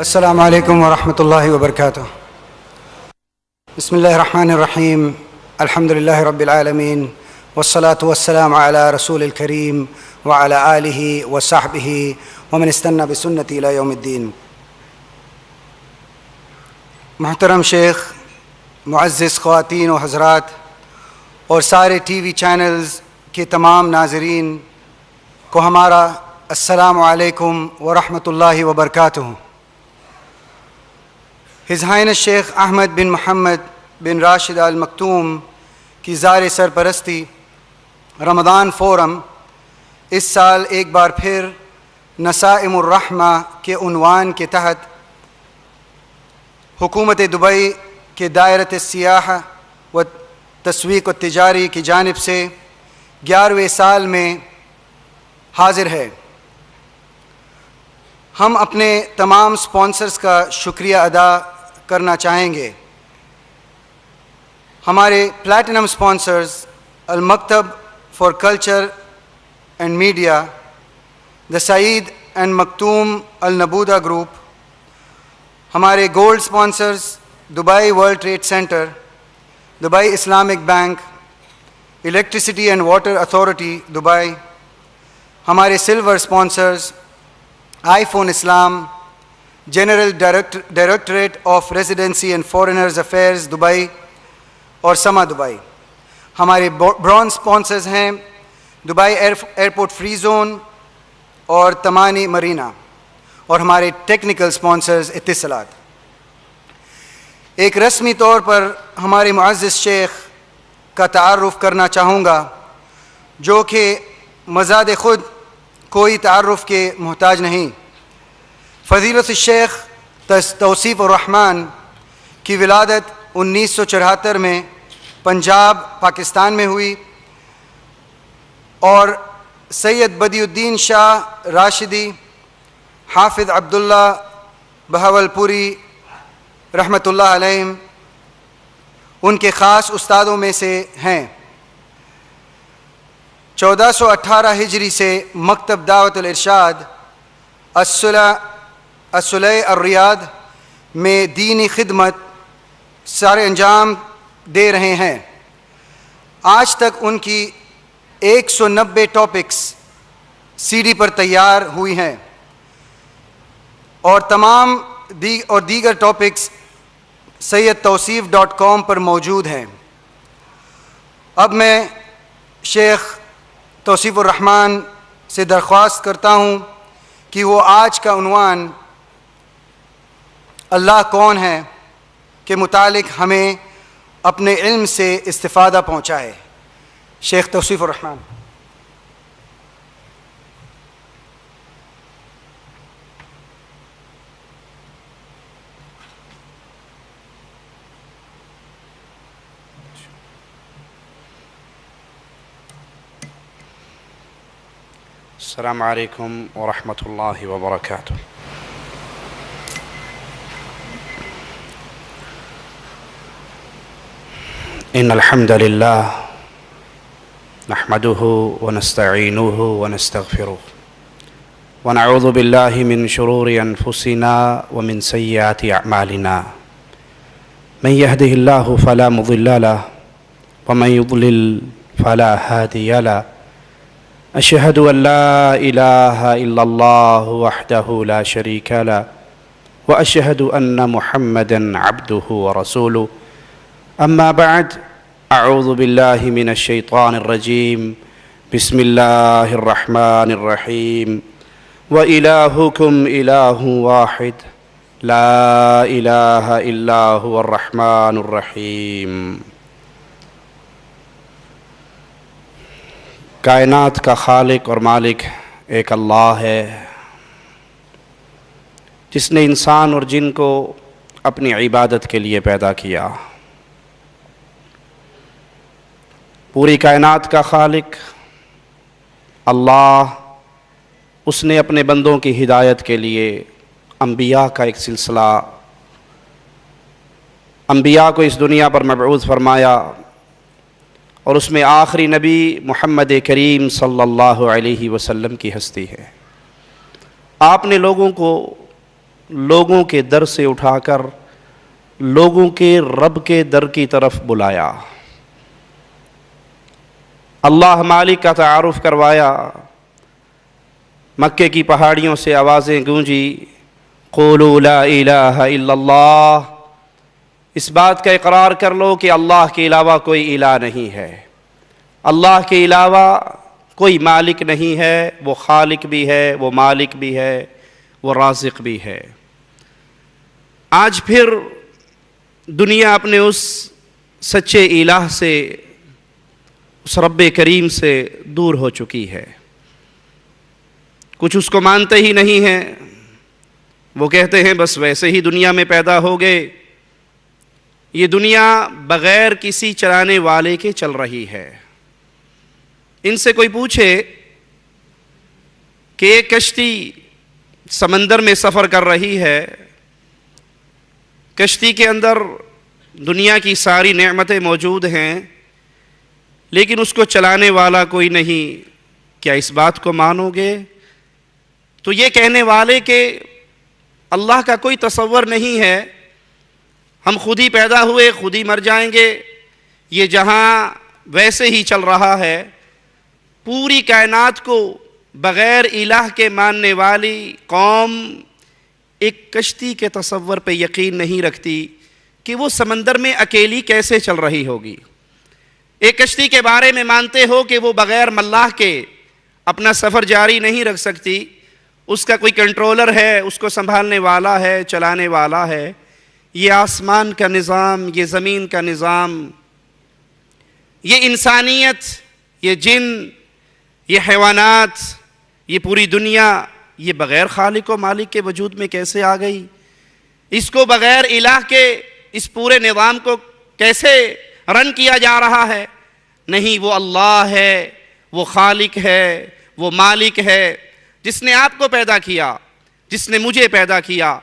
السلام علیکم ورحمۃ اللہ وبرکاتہ۔ بسم اللہ الرحمن الرحیم، الحمد للہ رب العالمین، والصلاة والسلام علی رسول الکریم وعلی آلہ وصحبہ ومن استنى بسنتی الی یوم الدین۔ محترم شیخ، معزز خواتین و حضرات اور سارے ٹی وی چینلز کے تمام ناظرین کو ہمارا السلام علیکم ورحمۃ اللہ وبرکاتہ۔ ہز ہائنس شیخ احمد بن محمد بن راشد آل مکتوم کی زار سرپرستی رمضان فورم اس سال ایک بار پھر نسائم الرحمہ کے عنوان کے تحت حکومت دبئی کے دائرۃ السیاحہ و تسویق التجاری کی جانب سے 11ویں سال میں حاضر ہے۔ ہم اپنے تمام سپانسرز کا شکریہ ادا کرنا چاہیں گے۔ ہمارے platinum sponsors Al Maktab for Culture and Media, the Saeed and Maktoum Al Naboodah Group, ہمارے gold sponsors Dubai World Trade Centre, Dubai Islamic Bank, Electricity and Water Authority Dubai, ہمارے silver sponsors iPhone Islam, General Directorate of Residency and Foreigners Affairs Dubai اور Sama Dubai. ہمارے bronze sponsors ہیں Dubai Airport Free Zone اور Tamani Merina, اور ہمارے technical sponsors اتصالات۔ ایک رسمی طور پر ہمارے معزز شیخ کا تعارف کرنا چاہوں گا، جو کہ مزاد خود کوئی تعارف کے محتاج نہیں۔ فضیلت الشیخ توصیف الرحمن کی ولادت 1974 میں پنجاب پاکستان میں ہوئی، اور سید بدی الدین شاہ راشدی، حافظ عبداللہ بہاولپوری رحمۃ اللہ علیہم ان کے خاص استادوں میں سے ہیں۔ 1418 ہجری سے مکتب دعوت الارشاد الصلح الریاض میں دینی خدمت سارے انجام دے رہے ہیں۔ آج تک ان کی 190 ٹاپکس سی ڈی پر تیار ہوئی ہیں، اور تمام دیگر ٹاپکس سیدتوصیف.com پر موجود ہیں۔ اب میں شیخ توصیف الرحمن سے درخواست کرتا ہوں کہ وہ آج کا عنوان اللہ کون ہے کے متعلق ہمیں اپنے علم سے استفادہ پہنچائے۔ شیخ توصیف الرحمن۔ السلام علیکم ورحمۃ اللہ وبرکاتہ۔ ان الحمد للہ نحمده ونستعینه ونستغفره ونعوذ باللہ من شرور انفسنا ومن سیئات اعمالنا، من يهده اللہ فلا مضل له ومن يضلل فلا هادی له، اشہد ان لا الہ الا اللہ وحدہ لا شریک له واشہد ان محمدا عبدہ ورسولہ، اما بعد، اعوذ باللہ من الشیطان الرجیم، بسم اللہ الرحمن الرحیم، وَإِلَٰهُكُمْ إِلَٰهٌ وَاحِدٌ لَا إِلَٰهَ إِلَّا هُوَ الرَّحْمَٰنُ الرَّحِيمُ۔ کائنات کا خالق اور مالک ایک اللہ ہے، جس نے انسان اور جن کو اپنی عبادت کے لیے پیدا کیا۔ پوری کائنات کا خالق اللہ، اس نے اپنے بندوں کی ہدایت کے لیے انبیاء کا ایک سلسلہ، انبیاء کو اس دنیا پر مبعوث فرمایا، اور اس میں آخری نبی محمد کریم صلی اللہ علیہ وسلم کی ہستی ہے۔ آپ نے لوگوں کو لوگوں کے در سے اٹھا کر لوگوں کے رب کے در کی طرف بلایا، اللہ مالک کا تعارف کروایا، مکے کی پہاڑیوں سے آوازیں گونجی، قولوا لا الہ الا اللہ، اس بات کا اقرار کر لو کہ اللہ کے علاوہ کوئی الہ نہیں ہے، اللہ کے علاوہ کوئی مالک نہیں ہے، وہ خالق بھی ہے، وہ مالک بھی ہے، وہ رازق بھی ہے۔ آج پھر دنیا اپنے اس سچے الہ سے، اس رب کریم سے دور ہو چکی ہے، کچھ اس کو مانتے ہی نہیں ہیں، وہ کہتے ہیں بس ویسے ہی دنیا میں پیدا ہو گئے، یہ دنیا بغیر کسی چلانے والے کے چل رہی ہے۔ ان سے کوئی پوچھے کہ ایک کشتی سمندر میں سفر کر رہی ہے، کشتی کے اندر دنیا کی ساری نعمتیں موجود ہیں، لیکن اس کو چلانے والا کوئی نہیں، کیا اس بات کو مانو گے؟ تو یہ کہنے والے کہ اللہ کا کوئی تصور نہیں ہے، ہم خود ہی پیدا ہوئے، خود ہی مر جائیں گے، یہ جہاں ویسے ہی چل رہا ہے، پوری کائنات کو بغیر الہ کے ماننے والی قوم ایک کشتی کے تصور پہ یقین نہیں رکھتی کہ وہ سمندر میں اکیلی کیسے چل رہی ہوگی۔ ایک کشتی کے بارے میں مانتے ہو کہ وہ بغیر ملاح کے اپنا سفر جاری نہیں رکھ سکتی، اس کا کوئی کنٹرولر ہے، اس کو سنبھالنے والا ہے، چلانے والا ہے۔ یہ آسمان کا نظام، یہ زمین کا نظام، یہ انسانیت، یہ جن، یہ حیوانات، یہ پوری دنیا، یہ بغیر خالق و مالک کے وجود میں کیسے آ گئی؟ اس کو بغیر الہ کے اس پورے نظام کو کیسے رن کیا جا رہا ہے؟ نہیں، وہ اللہ ہے، وہ خالق ہے، وہ مالک ہے، جس نے آپ کو پیدا کیا، جس نے مجھے پیدا کیا،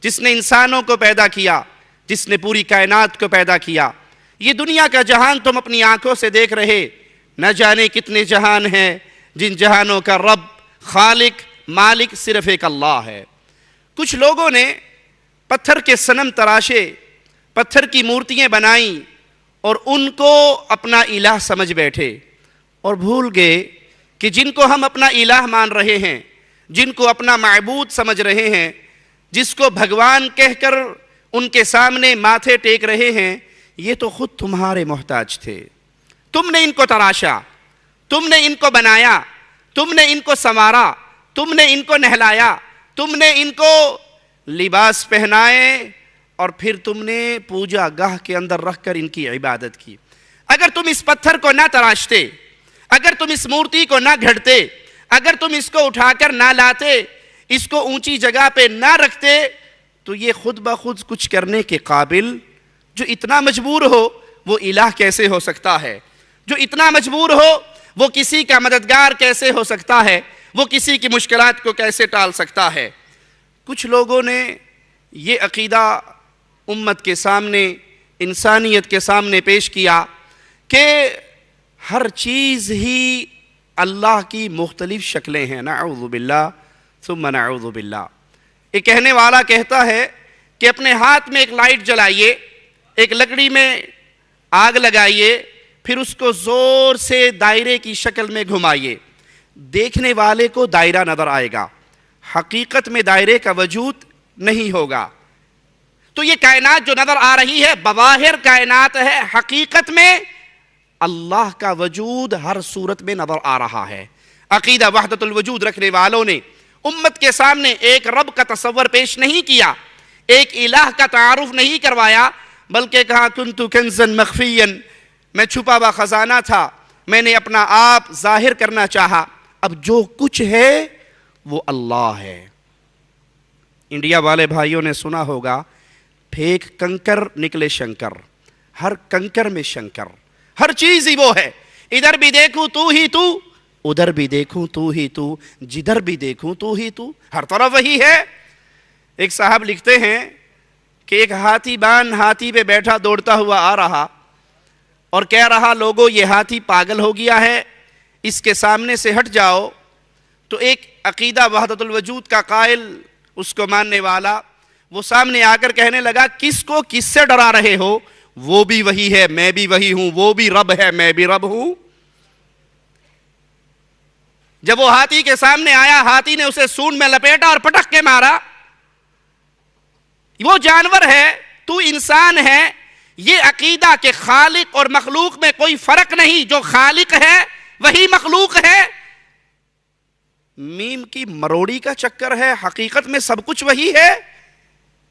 جس نے انسانوں کو پیدا کیا، جس نے پوری کائنات کو پیدا کیا۔ یہ دنیا کا جہان تم اپنی آنکھوں سے دیکھ رہے، نہ جانے کتنے جہان ہیں، جن جہانوں کا رب، خالق، مالک صرف ایک اللہ ہے۔ کچھ لوگوں نے پتھر کے صنم تراشے، پتھر کی مورتیاں بنائیں اور ان کو اپنا الہ سمجھ بیٹھے، اور بھول گئے کہ جن کو ہم اپنا الہ مان رہے ہیں، جن کو اپنا معبود سمجھ رہے ہیں، جس کو بھگوان کہہ کر ان کے سامنے ماتھے ٹیک رہے ہیں، یہ تو خود تمہارے محتاج تھے۔ تم نے ان کو تراشا، تم نے ان کو بنایا، تم نے ان کو سنوارا، تم نے ان کو نہلایا، تم نے ان کو لباس پہنائے، اور پھر تم نے پوجا گاہ کے اندر رکھ کر ان کی عبادت کی۔ اگر تم اس پتھر کو نہ تراشتے، اگر تم اس مورتی کو نہ گھڑتے، اگر تم اس کو اٹھا کر نہ لاتے، اس کو اونچی جگہ پہ نہ رکھتے، تو یہ خود بخود کچھ کرنے کے قابل، جو اتنا مجبور ہو وہ الہ کیسے ہو سکتا ہے؟ جو اتنا مجبور ہو وہ کسی کا مددگار کیسے ہو سکتا ہے؟ وہ کسی کی مشکلات کو کیسے ٹال سکتا ہے؟ کچھ لوگوں نے یہ عقیدہ امت کے سامنے، انسانیت کے سامنے پیش کیا کہ ہر چیز ہی اللہ کی مختلف شکلیں ہیں۔ نعوذ باللہ ثم نعوذ باللہ۔ ایک کہنے والا کہتا ہے کہ اپنے ہاتھ میں ایک لائٹ جلائیے، ایک لکڑی میں آگ لگائیے، پھر اس کو زور سے دائرے کی شکل میں گھمائیے، دیکھنے والے کو دائرہ نظر آئے گا، حقیقت میں دائرے کا وجود نہیں ہوگا۔ تو یہ کائنات جو نظر آ رہی ہے بظاہر کائنات ہے، حقیقت میں اللہ کا وجود ہر صورت میں نظر آ رہا ہے۔ عقیدہ وحدت الوجود رکھنے والوں نے امت کے سامنے ایک رب کا تصور پیش نہیں کیا، ایک الہ کا تعارف نہیں کروایا، بلکہ کہا کنت کنزا مخفیا، میں چھپا ہوا خزانہ تھا، میں نے اپنا آپ ظاہر کرنا چاہا، اب جو کچھ ہے وہ اللہ ہے۔ انڈیا والے بھائیوں نے سنا ہوگا پھینک کنکر نکلے شنکر، ہر کنکر میں شنکر، ہر چیز ہی وہ ہے، ادھر بھی دیکھوں تو ہی تو، ادھر بھی دیکھوں تو ہی تو، جدھر بھی دیکھوں تو ہی تو، ہر طرف وہی ہے۔ ایک صاحب لکھتے ہیں کہ ایک ہاتھی بان ہاتھی پہ بیٹھا دوڑتا ہوا آ رہا اور کہہ رہا لوگوں یہ ہاتھی پاگل ہو گیا ہے، اس کے سامنے سے ہٹ جاؤ۔ تو ایک عقیدہ وحدت الوجود کا قائل، اس کو ماننے والا وہ سامنے آ کر کہنے لگا کس کو کس سے ڈرا رہے ہو؟ وہ بھی وہی ہے میں بھی وہی ہوں، وہ بھی رب ہے میں بھی رب ہوں۔ جب وہ ہاتھی کے سامنے آیا، ہاتھی نے اسے سونڈ میں لپیٹا اور پٹک کے مارا۔ وہ جانور ہے، تو انسان ہے۔ یہ عقیدہ کہ خالق اور مخلوق میں کوئی فرق نہیں، جو خالق ہے وہی مخلوق ہے، میم کی مروڑی کا چکر ہے، حقیقت میں سب کچھ وہی ہے۔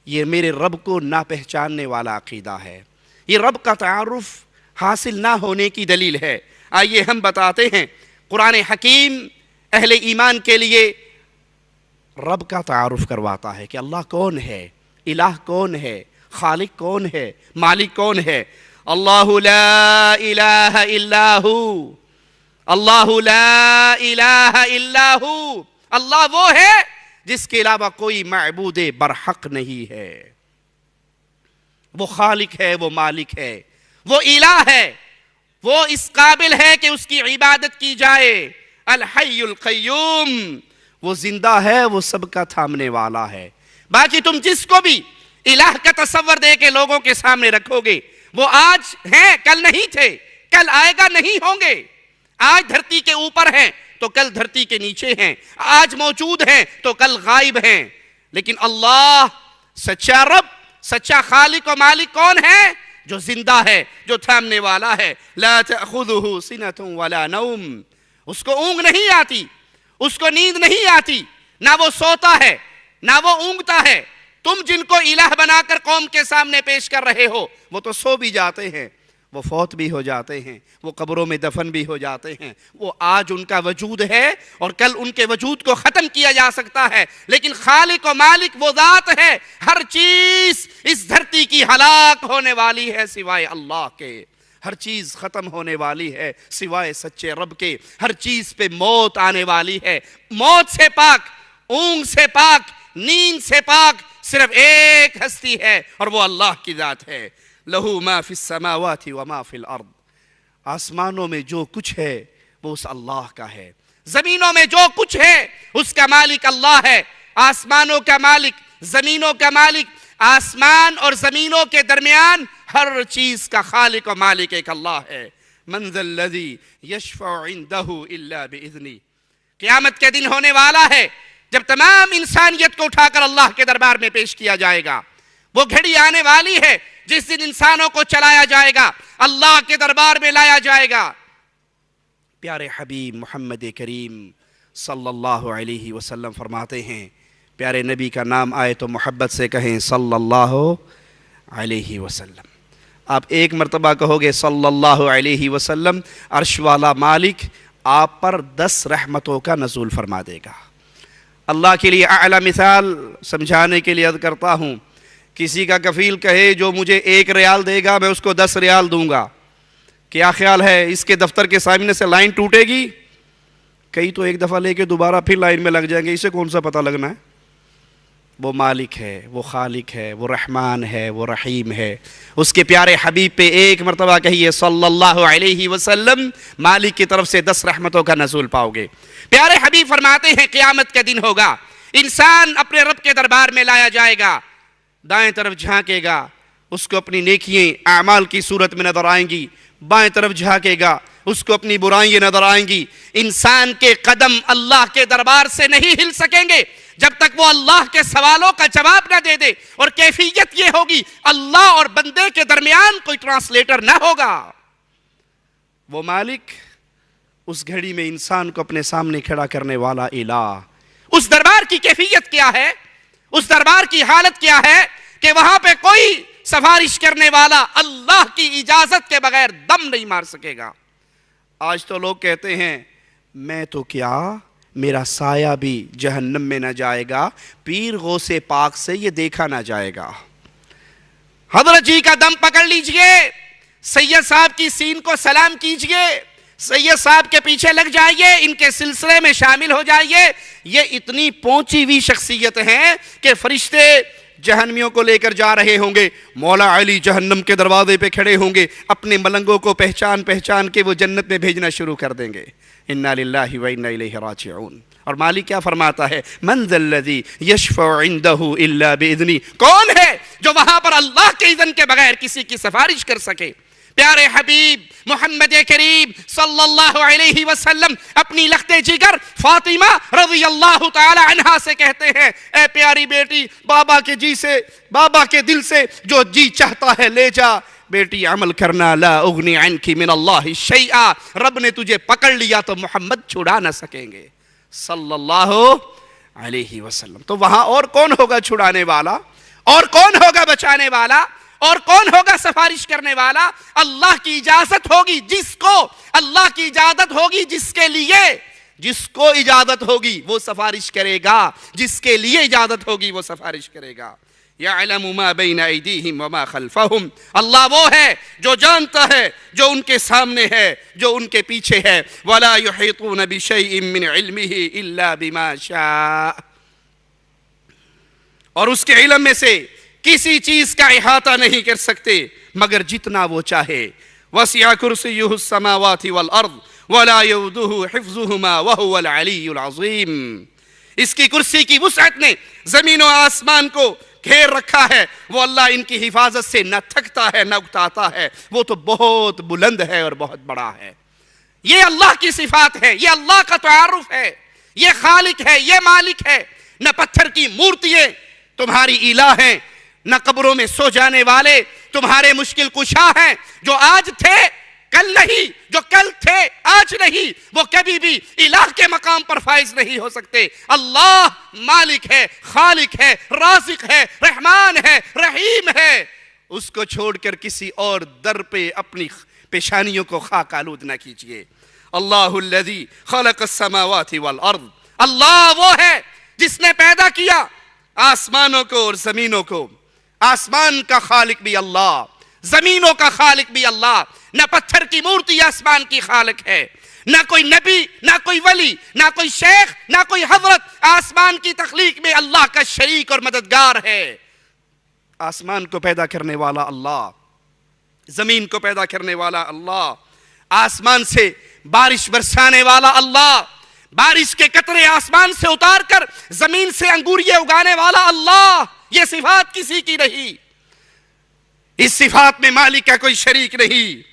یہ میرے رب کو نہ پہچاننے والا عقیدہ ہے، یہ رب کا تعارف حاصل نہ ہونے کی دلیل ہے۔ آئیے ہم بتاتے ہیں، قرآن حکیم اہل ایمان کے لیے رب کا تعارف کرواتا ہے کہ اللہ کون ہے، الہ کون ہے، خالق کون ہے، مالک کون ہے۔ اللہ لا الہ الا ہو، اللہ لا الہ الا ہو، اللہ وہ ہے جس کے علاوہ کوئی معبود برحق نہیں ہے۔ وہ خالق ہے، وہ مالک ہے، وہ الہ ہے، وہ اس قابل ہے کہ اس کی عبادت کی جائے۔ الحی القیوم، وہ زندہ ہے، وہ سب کا تھامنے والا ہے۔ باقی تم جس کو بھی الہ کا تصور دے کے لوگوں کے سامنے رکھو گے، وہ آج ہیں کل نہیں تھے، کل آئے گا نہیں ہوں گے۔ آج دھرتی کے اوپر ہیں تو کل دھرتی کے نیچے ہیں، آج موجود ہیں تو کل غائب ہیں۔ لیکن اللہ سچا رب، سچا خالق و مالک کون ہے؟ جو زندہ ہے، جو تھامنے والا ہے۔ لا تأخذہ سنۃ ولا نوم، اس کو اونگ نہیں آتی، اس کو نیند نہیں آتی، نہ وہ سوتا ہے نہ وہ اونگتا ہے۔ تم جن کو الہ بنا کر قوم کے سامنے پیش کر رہے ہو، وہ تو سو بھی جاتے ہیں، وہ فوت بھی ہو جاتے ہیں، وہ قبروں میں دفن بھی ہو جاتے ہیں۔ وہ آج ان کا وجود ہے اور کل ان کے وجود کو ختم کیا جا سکتا ہے، لیکن خالق و مالک وہ ذات ہے۔ ہر چیز اس دھرتی کی ہلاک ہونے والی ہے سوائے اللہ کے، ہر چیز ختم ہونے والی ہے سوائے سچے رب کے، ہر چیز پہ موت آنے والی ہے۔ موت سے پاک، اونگ سے پاک، نیند سے پاک صرف ایک ہستی ہے اور وہ اللہ کی ذات ہے۔ لہو ما فی السماوات وما فی الارض، آسمانوں میں جو کچھ ہے وہ اس اللہ کا ہے، زمینوں میں جو کچھ ہے اس کا مالک اللہ ہے۔ آسمانوں کا مالک، زمینوں کا مالک، آسمان اور زمینوں کے درمیان ہر چیز کا خالق و مالک ایک اللہ ہے۔ من ذا الذی یشفع عندہ الا باذنہ، قیامت کے دن ہونے والا ہے جب تمام انسانیت کو اٹھا کر اللہ کے دربار میں پیش کیا جائے گا۔ وہ گھڑی آنے والی ہے جس دن انسانوں کو چلایا جائے گا، اللہ کے دربار میں لایا جائے گا۔ پیارے حبیب محمد کریم صلی اللہ علیہ وسلم فرماتے ہیں، پیارے نبی کا نام آئے تو محبت سے کہیں صلی اللہ علیہ وسلم۔ آپ ایک مرتبہ کہو گے صلی اللہ علیہ وسلم، عرش والا مالک آپ پر 10 رحمتوں کا نزول فرما دے گا۔ اللہ کے لیے اعلیٰ مثال سمجھانے کے لیے عرض کرتا ہوں، کسی کا کفیل کہے جو مجھے 1 ریال دے گا میں اس کو 10 ریال دوں گا، کیا خیال ہے اس کے دفتر کے سامنے سے لائن ٹوٹے گی؟ کئی تو ایک دفعہ لے کے دوبارہ پھر لائن میں لگ جائیں گے، اسے کون سا پتہ لگنا ہے؟ وہ مالک ہے، وہ خالق ہے، وہ رحمان ہے، وہ رحیم ہے۔ اس کے پیارے حبیب پہ ایک مرتبہ کہیے صلی اللہ علیہ وسلم، مالک کی طرف سے 10 رحمتوں کا نزول پاؤ گے۔ پیارے حبیب فرماتے ہیں قیامت کا دن ہوگا، انسان اپنے رب کے دربار میں لایا جائے گا، دائیں طرف جھانکے گا، اس کو اپنی نیکییں اعمال کی صورت میں نظر آئیں گی، بائیں طرف جھانکے گا، اس کو اپنی برائیاں نظر آئیں گی۔ انسان کے قدم اللہ کے دربار سے نہیں ہل سکیں گے جب تک وہ اللہ کے سوالوں کا جواب نہ دے دے، اور کیفیت یہ ہوگی اللہ اور بندے کے درمیان کوئی ٹرانسلیٹر نہ ہوگا۔ وہ مالک اس گھڑی میں انسان کو اپنے سامنے کھڑا کرنے والا الہ، اس دربار کی کیفیت کیا ہے، اس دربار کی حالت کیا ہے کہ وہاں پہ کوئی سفارش کرنے والا اللہ کی اجازت کے بغیر دم نہیں مار سکے گا۔ آج تو لوگ کہتے ہیں میں تو کیا، میرا سایہ بھی جہنم میں نہ جائے گا، پیر غوث پاک سے یہ دیکھا نہ جائے گا۔ حضرت جی کا دم پکڑ لیجئے، سید صاحب کی سین کو سلام کیجئے، سید صاحب کے پیچھے لگ جائیے، ان کے سلسلے میں شامل ہو جائیے۔ یہ اتنی پہنچی ہوئی شخصیت ہیں کہ فرشتے جہنمیوں کو لے کر جا رہے ہوں گے، مولا علی جہنم کے دروازے پہ کھڑے ہوں گے، اپنے ملنگوں کو پہچان پہچان کے وہ جنت میں بھیجنا شروع کر دیں گے۔ انا للہ و انا الیہ راجعون۔ اور مالک کیا فرماتا ہے؟ من ذا الذی یشفع عندہ الا باذنہ، کون ہے جو وہاں پر اللہ کے اذن کے بغیر کسی کی سفارش کر سکے؟ پیارے حبیب محمد کریم صلی اللہ علیہ وسلم اپنی لخت جگر فاطمہ رضی اللہ تعالی عنہا سے کہتے ہیں، اے پیاری بیٹی، بابا کے دل سے جو جی چاہتا ہے لے جا، بیٹی عمل کرنا، لا اغنی عنکی من اللہ شیئا، رب نے تجھے پکڑ لیا تو محمد چھڑا نہ سکیں گے صلی اللہ علیہ وسلم۔ تو وہاں اور کون ہوگا چھڑانے والا، اور کون ہوگا بچانے والا، اور کون ہوگا سفارش کرنے والا؟ اللہ کی اجازت ہوگی جس کو، اللہ کی اجازت ہوگی جس کے لیے، جس کو اجازت ہوگی وہ سفارش کرے گا، جس کے لیے اجازت ہوگی وہ سفارش کرے گا۔ یعلم ما بین ایدیہم وما خلفہم، اللہ وہ ہے جو جانتا ہے جو ان کے سامنے ہے، جو ان کے پیچھے ہے۔ ولا یحیطون بشیء من علمہ الا بما شاء، اور اس کے علم میں سے کسی چیز کا احاطہ نہیں کر سکتے مگر جتنا وہ چاہے۔ وسع کرسیہ السماوات والارض ولا یؤودہ حفظہما وہو العلی العظیم، اس کی کرسی کی وسعت نے زمین و آسمان کو گھیر رکھا ہے، وہ اللہ ان کی حفاظت سے نہ تھکتا ہے نہ اکتاتا ہے، وہ تو بہت بلند ہے اور بہت بڑا ہے۔ یہ اللہ کی صفات ہے، یہ اللہ کا تعارف ہے، یہ خالق ہے، یہ مالک ہے۔ نہ پتھر کی مورتیاں تمہاری الہ ہیں، نہ قبروں میں سو جانے والے تمہارے مشکل کشا ہیں، جو آج تھے کل نہیں، جو کل تھے آج نہیں، وہ کبھی بھی الہ کے مقام پر فائز نہیں ہو سکتے۔ اللہ مالک ہے، خالق ہے، رازق ہے، رحمان ہے، رحیم ہے، اس کو چھوڑ کر کسی اور در پہ اپنی پیشانیوں کو خاک آلود نہ کیجئے۔ اللہ الذی خلق السماوات والارض، اللہ وہ ہے جس نے پیدا کیا آسمانوں کو اور زمینوں کو۔ آسمان کا خالق بھی اللہ، زمینوں کا خالق بھی اللہ۔ نہ پتھر کی مورتی آسمان کی خالق ہے، نہ کوئی نبی، نہ کوئی ولی، نہ کوئی شیخ، نہ کوئی حضرت آسمان کی تخلیق میں اللہ کا شریک اور مددگار ہے۔ آسمان کو پیدا کرنے والا اللہ، زمین کو پیدا کرنے والا اللہ، آسمان سے بارش برسانے والا اللہ، بارش کے قطرے آسمان سے اتار کر زمین سے انگوریے اگانے والا اللہ۔ یہ صفات کسی کی نہیں، اس صفات میں مالک کا کوئی شریک نہیں۔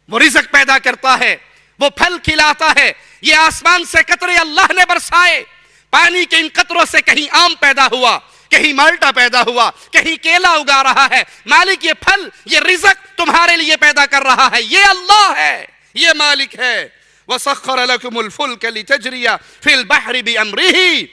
وہ رزق پیدا کرتا ہے، وہ پھل کھلاتا ہے۔ یہ آسمان سے قطرے اللہ نے برسائے، پانی کے ان قطروں سے کہیں آم پیدا ہوا، کہیں مالٹا پیدا ہوا، کہیں کیلا اگا رہا ہے۔ مالک یہ پھل، یہ رزق تمہارے لیے پیدا کر رہا ہے، یہ اللہ ہے، یہ مالک ہے۔ وَسَخَّرَ لَكُمُ الْفُلْكَ لِتَجْرِيَ فِي الْبَحْرِ بِأَمْرِهِ،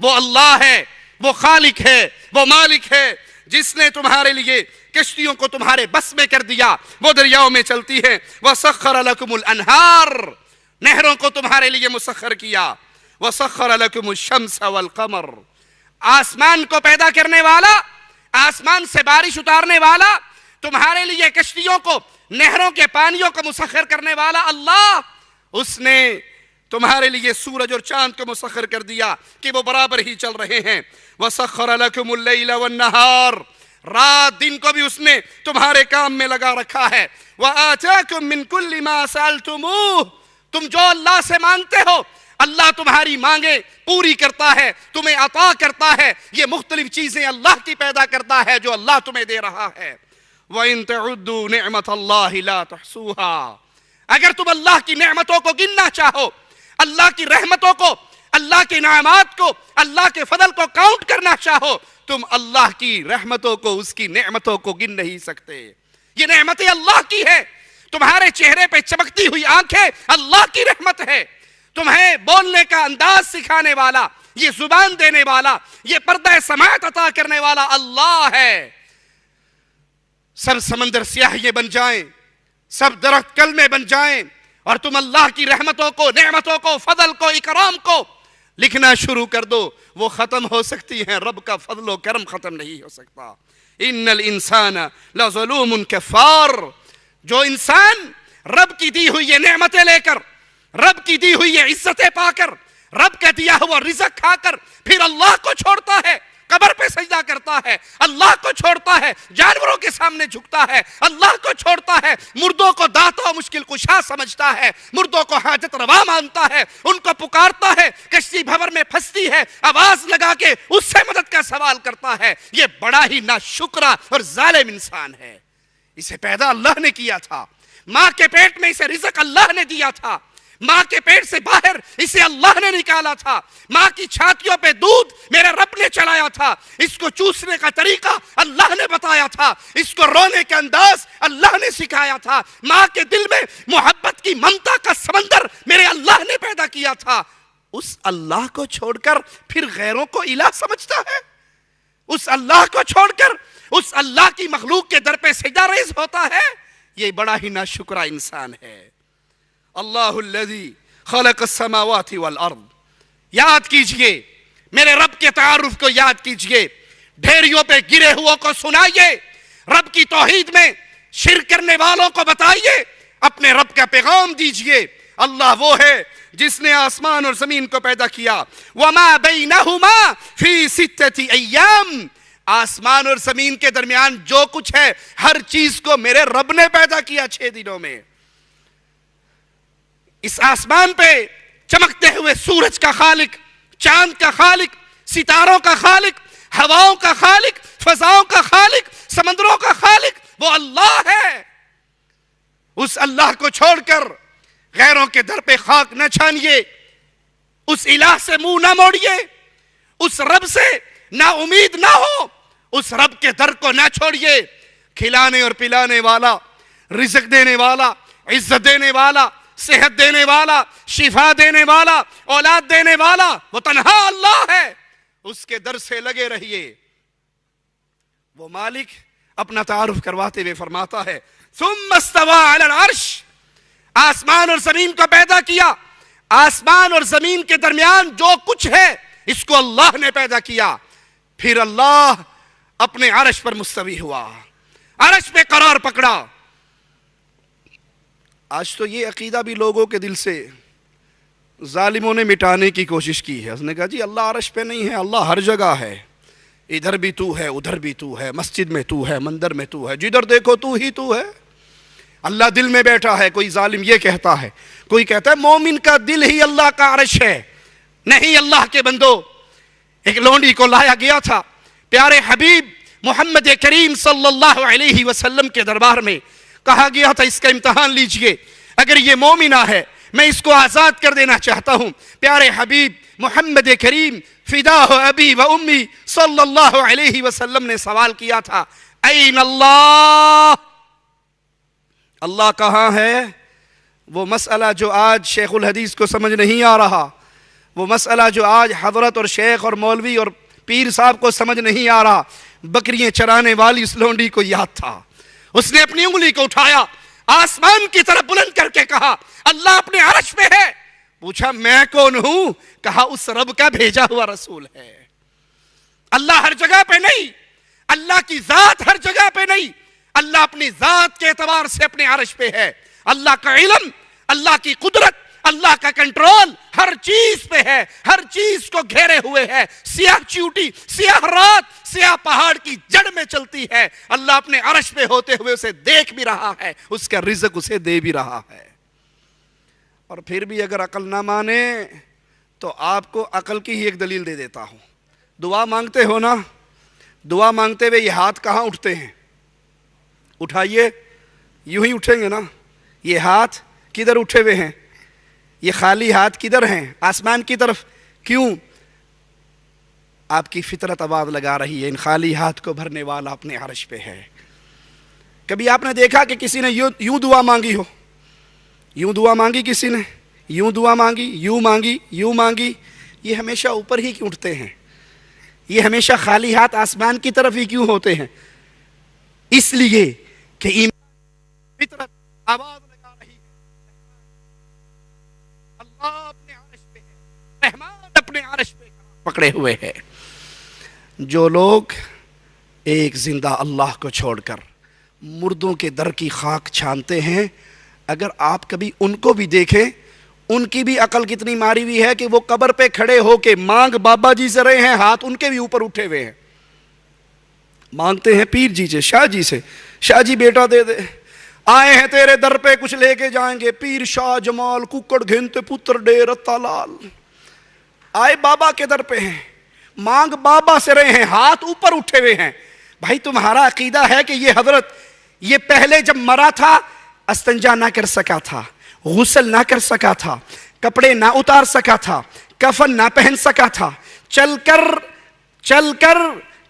وہ اللہ ہے، وہ خالق ہے، وہ مالک ہے جس نے تمہارے لیے کشتیوں کو تمہارے بس میں کر دیا، وہ دریاؤں میں چلتی ہیں۔ وَسَخَّرَ لَكُمُ الْأَنْهَارِ، نہروں کو تمہارے لیے مسخر کیا۔ وَسَخَّرَ لَكُمُ الشَّمْسَ وَالْقَمَرَ، آسمان کو پیدا کرنے والا، آسمان سے بارش اتارنے والا، تمہارے لیے کشتیوں کو، نہروں کے پانیوں کو مسخر کرنے والا اللہ، اس نے تمہارے لیے سورج اور چاند کو مسخر کر دیا کہ وہ برابر ہی چل رہے ہیں۔ وَسَخَّرَ لَكُمُ اللَّيْلَ وَالنَّهَارِ، رات دن کو بھی اس نے تمہارے کام میں لگا رکھا ہے۔ وَآتَاكُم مِّن كُلِّ مَا سَأَلْتُمُوهُ، تم جو اللہ سے مانگتے ہو اللہ تمہاری مانگیں پوری کرتا ہے، تمہیں عطا کرتا ہے۔ یہ مختلف چیزیں اللہ کی پیدا کرتا ہے جو اللہ تمہیں دے رہا ہے۔ وَإِن تَعُدُّوا نِعْمَةَ اللَّهِ لَا تُحْصُوهَا، اگر تم اللہ کی نعمتوں کو گننا چاہو، اللہ کی رحمتوں کو، اللہ کے انعامات کو، اللہ کے فضل کو کاؤنٹ کرنا چاہو، تم اللہ کی رحمتوں کو، اس کی نعمتوں کو گن نہیں سکتے۔ یہ نعمتیں اللہ کی ہے، تمہارے چہرے پہ چمکتی ہوئی آنکھیں اللہ کی رحمت ہے، تمہیں بولنے کا انداز سکھانے والا، یہ زبان دینے والا، یہ پردہ سماعت عطا کرنے والا اللہ ہے۔ سب سمندر سیاہیے بن جائیں، سب درخت کلمے بن جائیں، اور تم اللہ کی رحمتوں کو، نعمتوں کو، فضل کو، اکرام کو لکھنا شروع کر دو، وہ ختم ہو سکتی ہیں، رب کا فضل و کرم ختم نہیں ہو سکتا۔ ان الانسان لظلوم کفار، جو انسان رب کی دی ہوئی یہ نعمتیں لے کر، رب کی دی ہوئی یہ عزتیں پا کر، رب کا دیا ہوا رزق کھا کر پھر اللہ کو چھوڑتا ہے، قبر پہ سجدہ کرتا ہے، اللہ کو چھوڑتا ہے، جانوروں کے سامنے جھکتا ہے، اللہ کو چھوڑتا ہے، مردوں کو داتا و مشکل کشا سمجھتا ہے، مردوں کو حاجت روا مانتا ہے، ان کو پکارتا ہے، کشتی بھنور میں پھنستی ہے آواز لگا کے اس سے مدد کا سوال کرتا ہے، یہ بڑا ہی ناشکرا اور ظالم انسان ہے۔ اسے پیدا اللہ نے کیا تھا، ماں کے پیٹ میں اسے رزق اللہ نے دیا تھا، ماں کے پیٹ سے باہر اسے اللہ نے نکالا تھا، ماں کی چھاتیوں پہ دودھ میرے رب نے چلایا تھا، اس کو چوسنے کا طریقہ اللہ نے بتایا تھا، اس کو رونے کا انداز اللہ نے سکھایا تھا، ماں کے دل میں محبت کی ممتا کا سمندر میرے اللہ نے پیدا کیا تھا۔ اس اللہ کو چھوڑ کر پھر غیروں کو الہ سمجھتا ہے، اس اللہ کو چھوڑ کر اس اللہ کی مخلوق کے در پہ سجدہ ریز ہوتا ہے، یہ بڑا ہی ناشکرا انسان ہے۔ اللہ الذی خلق السماوات والارض، یاد کیجئے میرے رب کے تعارف کو، یاد کیجئے ڈھیریوں پہ گرے ہوا کو سنائیے، رب کی توحید میں شرک کرنے والوں کو بتائیے، اپنے رب کا پیغام دیجئے۔ اللہ وہ ہے جس نے آسمان اور زمین کو پیدا کیا، وما بینہما فی ستۃ ایام، آسمان اور زمین کے درمیان جو کچھ ہے ہر چیز کو میرے رب نے پیدا کیا 6 دنوں میں۔ اس آسمان پہ چمکتے ہوئے سورج کا خالق، چاند کا خالق، ستاروں کا خالق، ہواؤں کا خالق، فضاؤں کا خالق، سمندروں کا خالق وہ اللہ ہے۔ اس اللہ کو چھوڑ کر غیروں کے در پہ خاک نہ چھانیے، اس الہ سے منہ نہ موڑیے، اس رب سے نا امید نہ ہو، اس رب کے در کو نہ چھوڑیے۔ کھلانے اور پلانے والا، رزق دینے والا، عزت دینے والا، صحت دینے والا، شفا دینے والا، اولاد دینے والا وہ تنہا اللہ ہے، اس کے در سے لگے رہیے۔ وہ مالک اپنا تعارف کرواتے ہوئے فرماتا ہے ثم استوى على العرش، آسمان اور زمین کو پیدا کیا، آسمان اور زمین کے درمیان جو کچھ ہے اس کو اللہ نے پیدا کیا، پھر اللہ اپنے عرش پر مستوی ہوا، عرش پہ قرار پکڑا۔ آج تو یہ عقیدہ بھی لوگوں کے دل سے ظالموں نے مٹانے کی کوشش کی ہے۔ اس نے کہا جی اللہ عرش پہ نہیں ہے، اللہ ہر جگہ ہے، ادھر بھی تو ہے، ادھر بھی تو ہے، مسجد میں تو ہے، مندر میں تو ہے، جدھر دیکھو تو ہی تو ہے۔ اللہ دل میں بیٹھا ہے، کوئی ظالم یہ کہتا ہے، کوئی کہتا ہے مومن کا دل ہی اللہ کا عرش ہے۔ نہیں اللہ کے بندو، ایک لونڈی کو لایا گیا تھا پیارے حبیب محمد کریم صلی اللہ علیہ وسلم کے دربار میں، کہا گیا تھا اس کا امتحان لیجئے، اگر یہ مومنہ ہے میں اس کو آزاد کر دینا چاہتا ہوں۔ پیارے حبیب محمد کریم فداہ ابی و امی صلی اللہ علیہ وسلم نے سوال کیا تھا این اللہ، اللہ کہاں ہے؟ وہ مسئلہ جو آج شیخ الحدیث کو سمجھ نہیں آ رہا، وہ مسئلہ جو آج حضرت اور شیخ اور مولوی اور پیر صاحب کو سمجھ نہیں آ رہا، بکریاں چرانے والی اس لونڈی کو یاد تھا۔ اس نے اپنی انگلی کو اٹھایا، آسمان کی طرف بلند کر کے کہا اللہ اپنے عرش پہ ہے۔ پوچھا میں کون ہوں؟ کہا اس رب کا بھیجا ہوا رسول ہے۔ اللہ ہر جگہ پہ نہیں، اللہ کی ذات ہر جگہ پہ نہیں، اللہ اپنی ذات کے اعتبار سے اپنے عرش پہ ہے۔ اللہ کا علم، اللہ کی قدرت، اللہ کا کنٹرول ہر چیز پہ ہے، ہر چیز کو گھیرے ہوئے ہے۔ سیاہ چیوٹی، سیاہ رات، سیاہ پہاڑ کی جڑ میں چلتی ہے، اللہ اپنے عرش پہ ہوتے ہوئے اسے دیکھ بھی رہا ہے، اس کا رزق اسے دے بھی رہا ہے۔ اور پھر بھی اگر عقل نہ مانے تو آپ کو عقل کی ہی ایک دلیل دے دیتا ہوں۔ دعا مانگتے ہو نا، دعا مانگتے ہوئے یہ ہاتھ کہاں اٹھتے ہیں؟ اٹھائیے، یوں ہی اٹھیں گے نا۔ یہ ہاتھ کدھر اٹھے ہوئے ہیں؟ یہ خالی ہاتھ کدھر ہیں؟ آسمان کی طرف۔ کیوں؟ آپ کی فطرت آواز لگا رہی ہے ان خالی ہاتھ کو بھرنے والا اپنے عرش پہ ہے۔ کبھی آپ نے دیکھا کہ کسی نے یوں دعا مانگی ہو؟ یوں دعا مانگی کسی نے؟ یوں دعا مانگی، یوں مانگی، یوں مانگی؟ یہ ہمیشہ اوپر ہی کیوں اٹھتے ہیں؟ یہ ہمیشہ خالی ہاتھ آسمان کی طرف ہی کیوں ہوتے ہیں؟ اس لیے کہ ایمان فطرت آواز لگا رہی ہے اللہ اپنے عرش پہ ہے، رحمان اپنے عرش پہ پکڑے ہوئے ہے۔ جو لوگ ایک زندہ اللہ کو چھوڑ کر مردوں کے در کی خاک چھانتے ہیں، اگر آپ کبھی ان کو بھی دیکھیں، ان کی بھی عقل کتنی ماری ہوئی ہے کہ وہ قبر پہ کھڑے ہو کے مانگ بابا جی سے رہے ہیں، ہاتھ ان کے بھی اوپر اٹھے ہوئے ہیں۔ مانگتے ہیں پیر جی سے، شاہ جی سے، شاہ جی بیٹا دے دے، آئے ہیں تیرے در پہ کچھ لے کے جائیں گے، پیر شاہ جمال ککڑ گھنتے پتر ڈے رتا لال آئے بابا کے در پہ ہیں، مانگ بابا سے رہے ہیں، ہاتھ اوپر اٹھے ہوئے ہیں. بھائی تمہارا عقیدہ ہے کہ یہ حضرت یہ پہلے جب مرا تھا استنجا نہ کر سکا تھا، غسل نہ کر سکا تھا، کپڑے نہ اتار سکا تھا، کفن نہ پہن سکا تھا، چل کر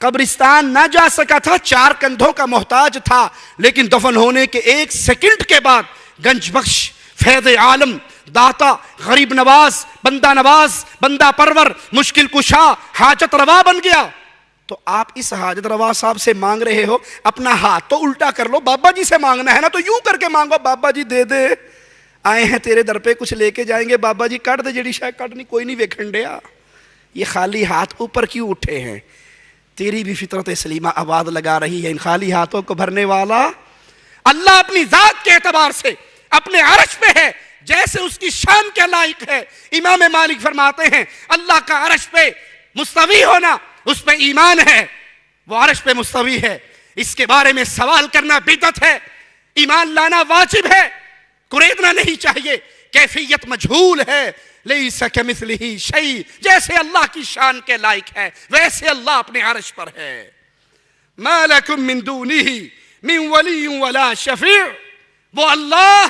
قبرستان نہ جا سکا تھا، 4 کندھوں کا محتاج تھا، لیکن دفن ہونے کے 1 سیکنڈ کے بعد گنج بخش، فیض عالم، داتا، غریب نواز، بندہ پرور، مشکل کشا، حاجت روا بن گیا. تو آپ اس حاجت روا صاحب سے مانگ رہے ہو، اپنا ہاتھ تو الٹا کر لو، بابا جی سے مانگنا ہے نا تو یوں کر کے مانگو، بابا جی دے دے، آئے ہیں تیرے در پہ کچھ لے کے جائیں گے، بابا جی کٹ دے جڑی شاید کٹنی کوئی نہیں ویکھنڈیا. یہ خالی ہاتھ اوپر کیوں اٹھے ہیں؟ تیری بھی فطرت سلیمہ آواز لگا رہی ہے، ان خالی ہاتھوں کو بھرنے والا اللہ اپنی ذات کے اعتبار سے اپنے عرش پہ ہے جیسے اس کی شان کے لائق ہے. امام مالک فرماتے ہیں اللہ کا عرش پہ مستوی ہونا اس پہ ایمان ہے، وہ عرش پہ مستوی ہے، اس کے بارے میں سوال کرنا بدعت ہے، ایمان لانا واجب ہے، قریدنا نہیں چاہیے، کیفیت مجھول ہے. لیس کمثلہ شیء، جیسے اللہ کی شان کے لائق ہے ویسے اللہ اپنے عرش پر ہے. ما لکم من دونہ من ولی ولا شفیع، وہ اللہ،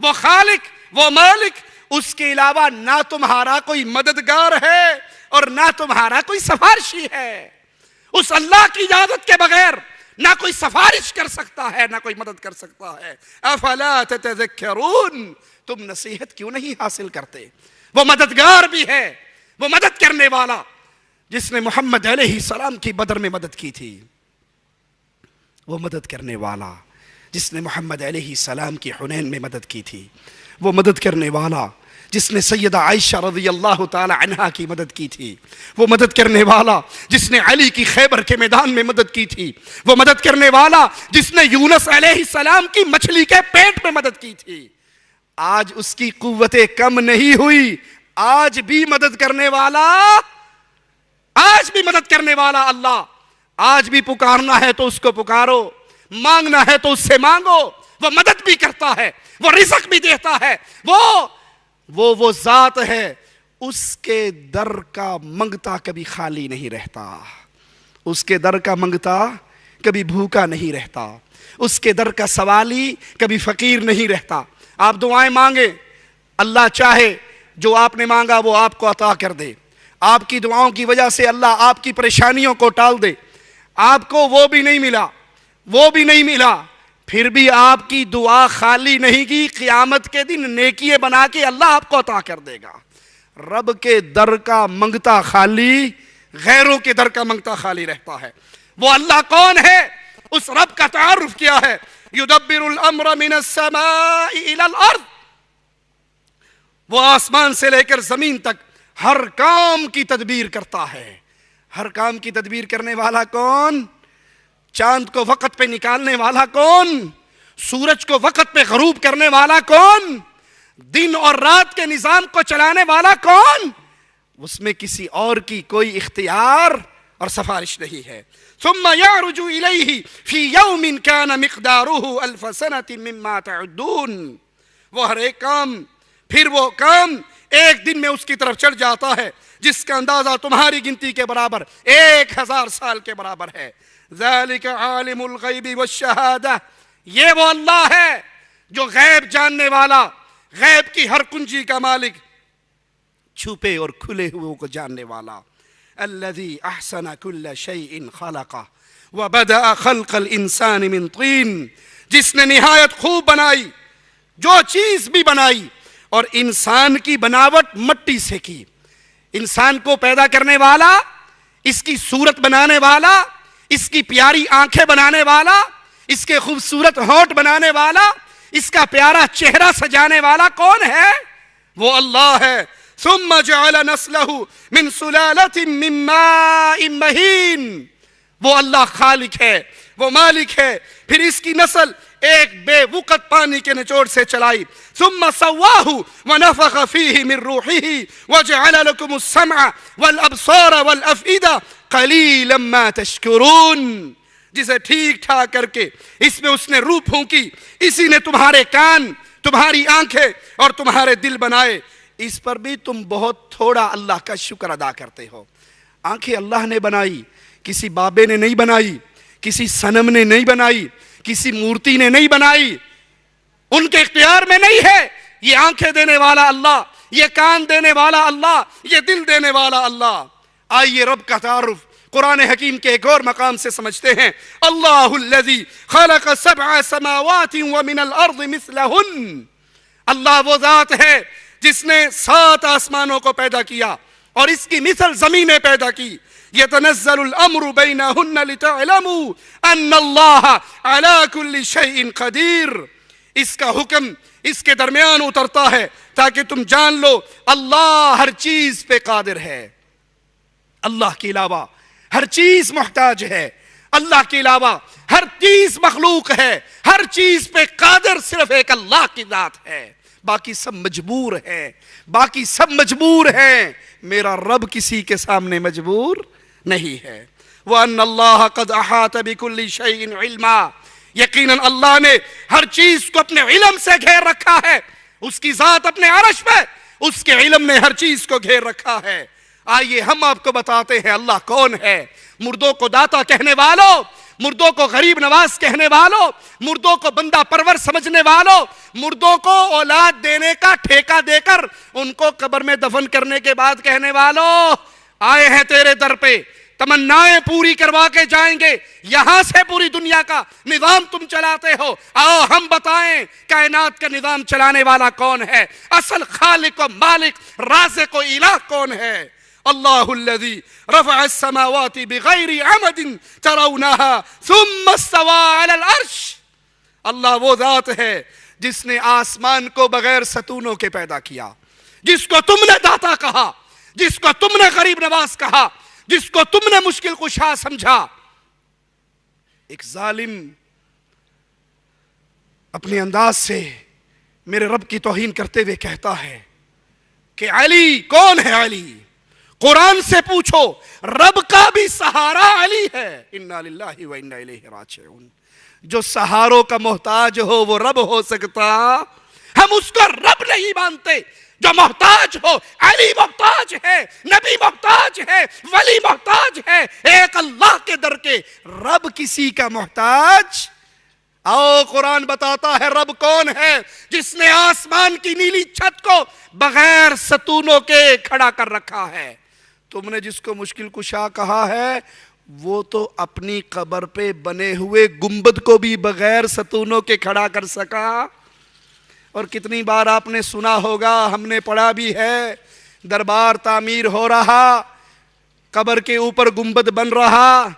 وہ خالق، وہ مالک، اس کے علاوہ نہ تمہارا کوئی مددگار ہے اور نہ تمہارا کوئی سفارشی ہے. اس اللہ کی اجازت کے بغیر نہ کوئی سفارش کر سکتا ہے نہ کوئی مدد کر سکتا ہے. افلا تتذکرون، تم نصیحت کیوں نہیں حاصل کرتے؟ وہ مددگار بھی ہے، وہ مدد کرنے والا جس نے محمد علیہ السلام کی بدر میں مدد کی تھی، وہ مدد کرنے والا جس نے محمد علیہ السلام کی حنین میں مدد کی تھی، وہ مدد کرنے والا جس نے سیدہ عائشہ رضی اللہ تعالی عنہا کی مدد کی تھی، وہ مدد کرنے والا جس نے علی کی خیبر کے میدان میں مدد کی تھی، وہ مدد کرنے والا جس نے یونس علیہ السلام کی مچھلی کے پیٹ میں مدد کی تھی. آج اس کی قوتیں کم نہیں ہوئی، آج بھی مدد کرنے والا اللہ. آج بھی پکارنا ہے تو اس کو پکارو، مانگنا ہے تو اس سے مانگو، وہ مدد بھی کرتا ہے، وہ رزق بھی دیتا ہے، وہ ذات ہے. اس کے در کا منگتا کبھی خالی نہیں رہتا، اس کے در کا منگتا کبھی بھوکا نہیں رہتا، اس کے در کا سوالی کبھی فقیر نہیں رہتا. آپ دعائیں مانگیں، اللہ چاہے جو آپ نے مانگا وہ آپ کو عطا کر دے. آپ کی دعاؤں کی وجہ سے اللہ آپ کی پریشانیوں کو ٹال دے. آپ کو وہ بھی نہیں ملا، پھر بھی آپ کی دعا خالی نہیں کی، قیامت کے دن نیکیے بنا کے اللہ آپ کو عطا کر دے گا. رب کے در کا منگتا خالی، غیروں کے در کا منگتا خالی رہتا ہے. وہ اللہ کون ہے؟ اس رب کا تعارف کیا ہے؟ یدبر الامر من السماء الى الارض، وہ آسمان سے لے کر زمین تک ہر کام کی تدبیر کرتا ہے. ہر کام کی تدبیر کرنے والا کون؟ چاند کو وقت پہ نکالنے والا کون؟ سورج کو وقت پہ غروب کرنے والا کون؟ دن اور رات کے نظام کو چلانے والا کون؟ اس میں کسی اور کی کوئی اختیار اور سفارش نہیں ہے. ثم يعرج إليه في يوم كان مقداره 1000 سنة مما تعدون، وہ ہر ایک کام، پھر وہ کام ایک دن میں اس کی طرف چڑھ جاتا ہے جس کا اندازہ تمہاری گنتی کے برابر 1000 سال کے برابر ہے. ذلك عالم الغیب والشہادہ، یہ وہ اللہ ہے جو غیب جاننے والا، غیب کی ہر کنجی کا مالک، چھپے اور کھلے ہوئے کو جاننے والا. الذي احسن كل شيء خلقه وبدأ خلق الانسان من طين، جس نے نہایت خوب بنائی جو چیز بھی بنائی اور انسان کی بناوٹ مٹی سے کی. انسان کو پیدا کرنے والا، اس کی صورت بنانے والا، اس کی پیاری آنکھیں بنانے والا، اس کے خوبصورت ہونٹ بنانے والا، اس کا پیارا چہرہ سجانے والا کون ہے؟ وہ اللہ ہے. ثم جعل نسله من سلالة من ماء مهين، وہ اللہ خالق ہے، وہ مالک ہے، پھر اس کی نسل ایک بے وقت پانی کے نچوڑ سے چلائی. ثم سواه ونفخ فيه من روحه وجعل لكم السمع والابصار والافئدة قليلا ما تشكرون، جسے ٹھیک ٹھاک کر کے اس میں اس نے روح پھونکی، اسی نے تمہارے کان، تمہاری آنکھیں اور تمہارے دل بنائے، اس پر بھی تم بہت تھوڑا اللہ کا شکر ادا کرتے ہو۔ آنکھیں اللہ نے بنائی، کسی بابے نے نہیں بنائی، کسی صنم نے نہیں بنائی، کسی مورتی نے نہیں بنائی، ان کے اختیار میں نہیں ہے۔ یہ آنکھیں دینے والا اللہ، یہ کان دینے والا اللہ، یہ دل دینے والا اللہ۔ آئیے رب کا تعارف قرآن حکیم کے ایک اور مقام سے سمجھتے ہیں۔ اللہ الذی خلق سبع سماوات ومن الارض مثلہن، اللہ وہ ذات ہے جس نے 7 آسمانوں کو پیدا کیا اور اس کی مثل زمینیں پیدا کی۔ یتنزل الامر بینہن لتعلموا ان اللہ علی کل شیء قدیر، اس کا حکم اس کے درمیان اترتا ہے تاکہ تم جان لو اللہ ہر چیز پہ قادر ہے۔ اللہ کے علاوہ ہر چیز محتاج ہے، اللہ کے علاوہ ہر چیز مخلوق ہے، ہر چیز پہ قادر صرف ایک اللہ کی ذات ہے، باقی سب مجبور ہے، باقی سب مجبور ہیں، میرا رب کسی کے سامنے مجبور نہیں ہے۔ وَأَنَّ اللَّهَ قَدْ أَحَاطَ بِكُلِّ شَيْءٍ عِلْمًا، یقیناً اللہ نے ہر چیز کو اپنے علم سے گھیر رکھا ہے، اس کی ذات اپنے عرش پہ، اس کے علم نے ہر چیز کو گھیر رکھا ہے۔ آئیے ہم آپ کو بتاتے ہیں اللہ کون ہے۔ مردوں کو داتا کہنے والوں، مردوں کو غریب نواز کہنے والوں، مردوں کو بندہ پرور سمجھنے والوں، مردوں کو اولاد دینے کا ٹھیکہ دے کر ان کو قبر میں دفن کرنے کے بعد کہنے والوں، آئے ہیں تیرے در پہ، تمنائیں پوری کروا کے جائیں گے، یہاں سے پوری دنیا کا نظام تم چلاتے ہو، آؤ ہم بتائیں کائنات کا نظام چلانے والا کون ہے، اصل خالق و مالک رازق و الہ کون ہے۔ اللہ الذی رفع السماوات بغیر عمد ترونها ثم استوى علی العرش، اللہ وہ ذات ہے جس نے آسمان کو بغیر ستونوں کے پیدا کیا، جس کو تم نے داتا کہا، جس کو تم نے غریب نواز کہا، جس کو تم نے مشکل کشا سمجھا۔ ایک ظالم اپنے انداز سے میرے رب کی توہین کرتے ہوئے کہتا ہے کہ علی کون ہے؟ علی قرآن سے پوچھو، رب کا بھی سہارا علی ہے۔ انا للہ و انا الیہ راجعون، جو سہاروں کا محتاج ہو وہ رب ہو سکتا؟ ہم اس کو رب نہیں مانتے۔ جو محتاج ہو، علی محتاج ہے، نبی محتاج ہے، ولی محتاج ہے، ایک اللہ کے در کے، رب کسی کا محتاج؟ آؤ قرآن بتاتا ہے رب کون ہے، جس نے آسمان کی نیلی چھت کو بغیر ستونوں کے کھڑا کر رکھا ہے۔ تم نے جس کو مشکل کشا کہا ہے وہ تو اپنی قبر پہ بنے ہوئے گنبد کو بھی بغیر ستونوں کے کھڑا کر سکا۔ اور کتنی بار آپ نے سنا ہوگا، ہم نے پڑھا بھی ہے، دربار تعمیر ہو رہا، قبر کے اوپر گنبد بن رہا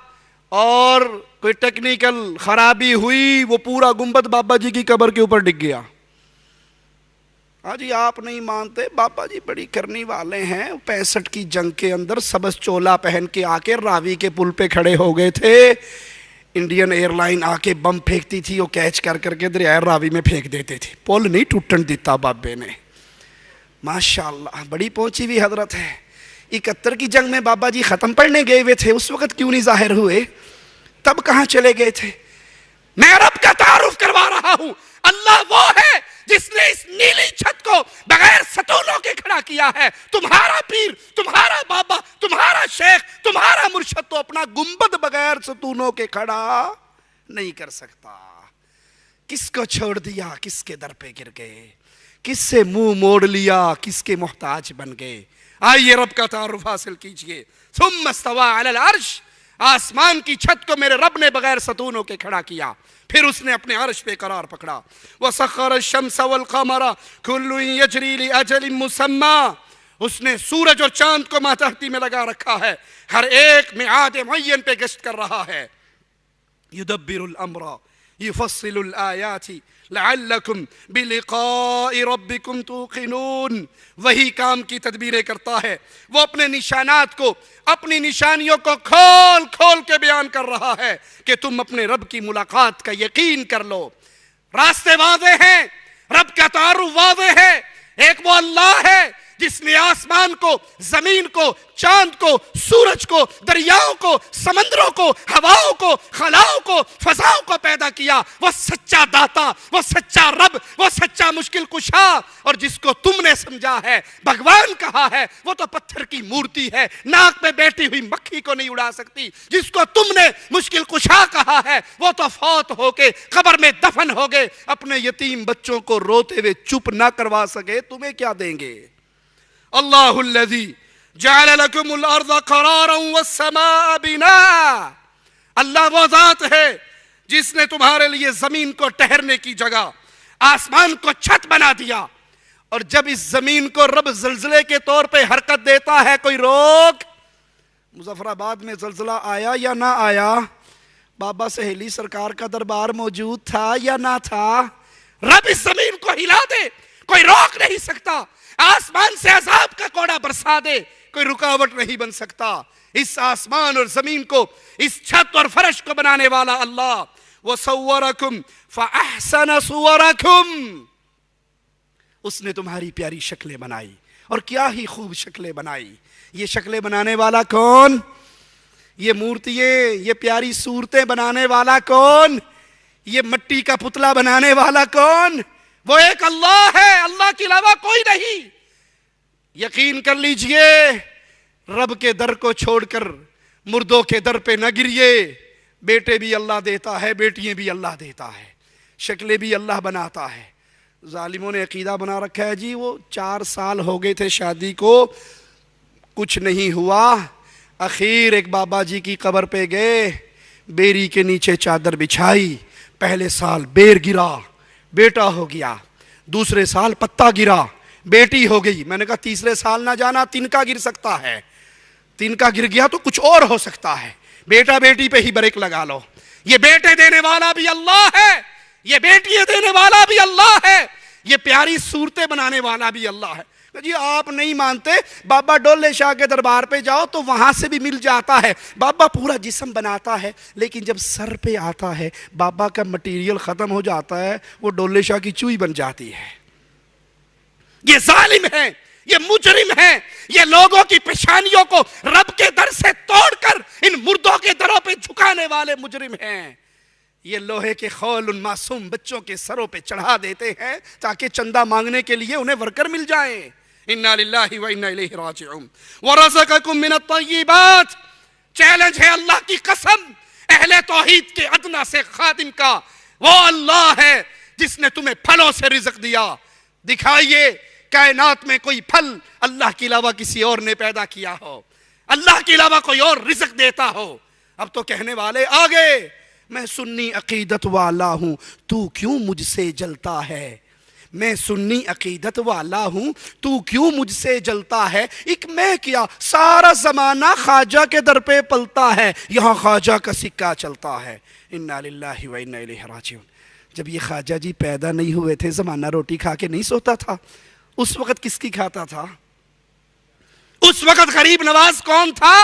اور کوئی ٹیکنیکل خرابی ہوئی، وہ پورا گنبد بابا جی کی قبر کے اوپر ڈگ گیا۔ جی آپ نہیں مانتے، بابا جی بڑی کرنی والے ہیں، 65 کی جنگ کے اندر سبز چولا پہن کے آ کے راوی کے پل پہ کھڑے ہو گئے تھے، انڈین ایئر لائن آ کے بم پھینکتی تھی، وہ کیچ کر کے دریائے راوی میں پھینک دیتے تھے، پل نہیں ٹوٹن دیتا بابے نے۔ ماشاءاللہ بڑی پہنچی ہوئی حضرت ہے۔ 71 کی جنگ میں بابا جی ختم پڑھنے گئے ہوئے تھے، اس وقت کیوں نہیں ظاہر ہوئے؟ تب کہاں چلے گئے تھے؟ میں رب کا تعارف کروا رہا ہوں، اللہ وہ ہے جس نے اس نیلی چھت کو بغیر ستونوں کے کھڑا کیا ہے۔ تمہارا پیر، تمہارا بابا، تمہارا شیخ، تمہارا مرشد تو اپنا گنبد بغیر ستونوں کے کھڑا نہیں کر سکتا۔ کس کو چھوڑ دیا، کس کے در پہ گر گئے، کس سے منہ موڑ لیا، کس کے محتاج بن گئے۔ آئیے رب کا تعارف حاصل کیجئے۔ ثم استوى علی العرش، آسمان کی چھت کو میرے رب نے بغیر ستونوں کے کھڑا کیا، پھر اس نے اپنے عرش پہ قرار پکڑا۔ وَسَخَّرَ الشَّمْسَ وَالْقَمَرَ كُلٌّ يَجْرِي لِأَجَلٍ مُّسَمًّى، اس نے سورج اور چاند کو ماتحتی میں لگا رکھا ہے، ہر ایک میعاد معین پہ گشت کر رہا ہے۔ يُدَبِّرُ الْأَمْرَ يُفَصِّلُ الْآيَاتِ لَعَلَّكُمْ بِلِقَاءِ رَبِّكُمْ تُوقِنُونَ، وہی کام کی تدبیریں کرتا ہے، وہ اپنے نشانات کو، اپنی نشانیوں کو کھول کھول کے بیان کر رہا ہے کہ تم اپنے رب کی ملاقات کا یقین کر لو۔ راستے واضح ہیں، رب کا تعارف واضح ہے، ایک وہ اللہ ہے جس نے آسمان کو، زمین کو، چاند کو، سورج کو، دریاؤں کو، سمندروں کو، ہواؤں کو، خلاؤں کو، فضاؤں کو پیدا کیا، وہ سچا داتا، وہ سچا رب، وہ سچا مشکل کشا. اور جس کو تم نے سمجھا ہے بھگوان کہا ہے، وہ تو پتھر کی مورتی ہے، ناک میں بیٹھی ہوئی مکھی کو نہیں اڑا سکتی. جس کو تم نے مشکل کشا کہا ہے، وہ تو فوت ہو کے قبر میں دفن ہو گئے، اپنے یتیم بچوں کو روتے ہوئے چپ نہ کروا سکے، تمہیں کیا دیں گے؟ اللہ الذی جعل لکم الارض قرارا والسماء بناء. اللہ وہ ذات ہے جس نے تمہارے لیے زمین کو ٹھہرنے کی جگہ، آسمان کو چھت بنا دیا. اور جب اس زمین کو رب زلزلے کے طور پہ حرکت دیتا ہے، کوئی روک؟ مظفر آباد میں زلزلہ آیا یا نہ آیا؟ بابا سہیلی سرکار کا دربار موجود تھا یا نہ تھا؟ رب اس زمین کو ہلا دے، کوئی روک نہیں سکتا. آسمان سے عذاب کا کوڑا برسا دے، کوئی رکاوٹ نہیں بن سکتا. اس آسمان اور زمین کو، اس چھت اور فرش کو بنانے والا اللہ. وَصَوَّرَكُمْ فَأَحْسَنَ صُوَرَكُمْ. اس نے تمہاری پیاری شکلیں بنائی، اور کیا ہی خوب شکلیں بنائی. یہ شکلیں بنانے والا کون؟ یہ مورتییں، یہ پیاری صورتیں بنانے والا کون؟ یہ مٹی کا پتلا بنانے والا کون؟ وہ ایک اللہ ہے، اللہ کے علاوہ کوئی نہیں. یقین کر لیجئے، رب کے در کو چھوڑ کر مردوں کے در پہ نہ گریے. بیٹے بھی اللہ دیتا ہے، بیٹیاں بھی اللہ دیتا ہے، شکلیں بھی اللہ بناتا ہے. ظالموں نے عقیدہ بنا رکھا ہے جی وہ 4 سال ہو گئے تھے شادی کو، کچھ نہیں ہوا. اخیر ایک بابا جی کی قبر پہ گئے، بیری کے نیچے چادر بچھائی. پہلے سال بیر گرا، بیٹا ہو گیا. دوسرے سال پتا گرا، بیٹی ہو گئی. میں نے کہا تیسرے سال نہ جانا، تنکا گر سکتا ہے. تنکا گر گیا تو کچھ اور ہو سکتا ہے. بیٹا بیٹی پہ ہی بریک لگا لو. یہ بیٹے دینے والا بھی اللہ ہے، یہ بیٹیاں دینے والا بھی اللہ ہے، یہ پیاری صورتیں بنانے والا بھی اللہ ہے. جی آپ نہیں مانتے، بابا ڈولے شاہ کے دربار پہ جاؤ تو وہاں سے بھی مل جاتا ہے. بابا پورا جسم بناتا ہے، لیکن جب سر پہ آتا ہے بابا کا مٹیریل ختم ہو جاتا ہے، وہ ڈولے شاہ کی چوئی بن جاتی ہے. یہ ظالم ہے، یہ مجرم ہے، یہ لوگوں کی پیشانیوں کو رب کے در سے توڑ کر ان مردوں کے دروں پہ جھکانے والے مجرم ہیں. یہ لوہے کے خول ان معصوم بچوں کے سروں پہ چڑھا دیتے ہیں تاکہ چندہ مانگنے کے لیے انہیں ورکر مل جائیں. اِنَّا لِلَّهِ وَإِنَّا إِلَيْهِ رَاجِعُونَ. وَرَزَقَكُم مِّنَ الطَّيِّبَاتِ. چیلنج ہے اللہ کی قسم اہل توحید کے ادنا سے خادم کا. وہ اللہ ہے جس نے تمہیں پھلوں سے رزق دیا. دکھائیے کائنات میں کوئی پھل اللہ کے علاوہ کسی اور نے پیدا کیا ہو، اللہ کے علاوہ کوئی اور رزق دیتا ہو. اب تو کہنے والے آگے، میں سنی عقیدت والا ہوں، تو کیوں مجھ سے جلتا ہے؟ میں سنی عقیدت والا ہوں، تو کیوں مجھ سے جلتا ہے؟ ایک میں کیا، سارا زمانہ خواجہ کے در پہ پلتا ہے، یہاں خواجہ کا سکہ چلتا ہے. اِنَّا لِلَّهِ وَإِنَّا إِلَيْهِ رَاجِعُونَ. جب یہ خواجہ جی پیدا نہیں ہوئے تھے، زمانہ روٹی کھا کے نہیں سوتا تھا. اس وقت کس کی کھاتا تھا؟ اس وقت غریب نواز کون تھا؟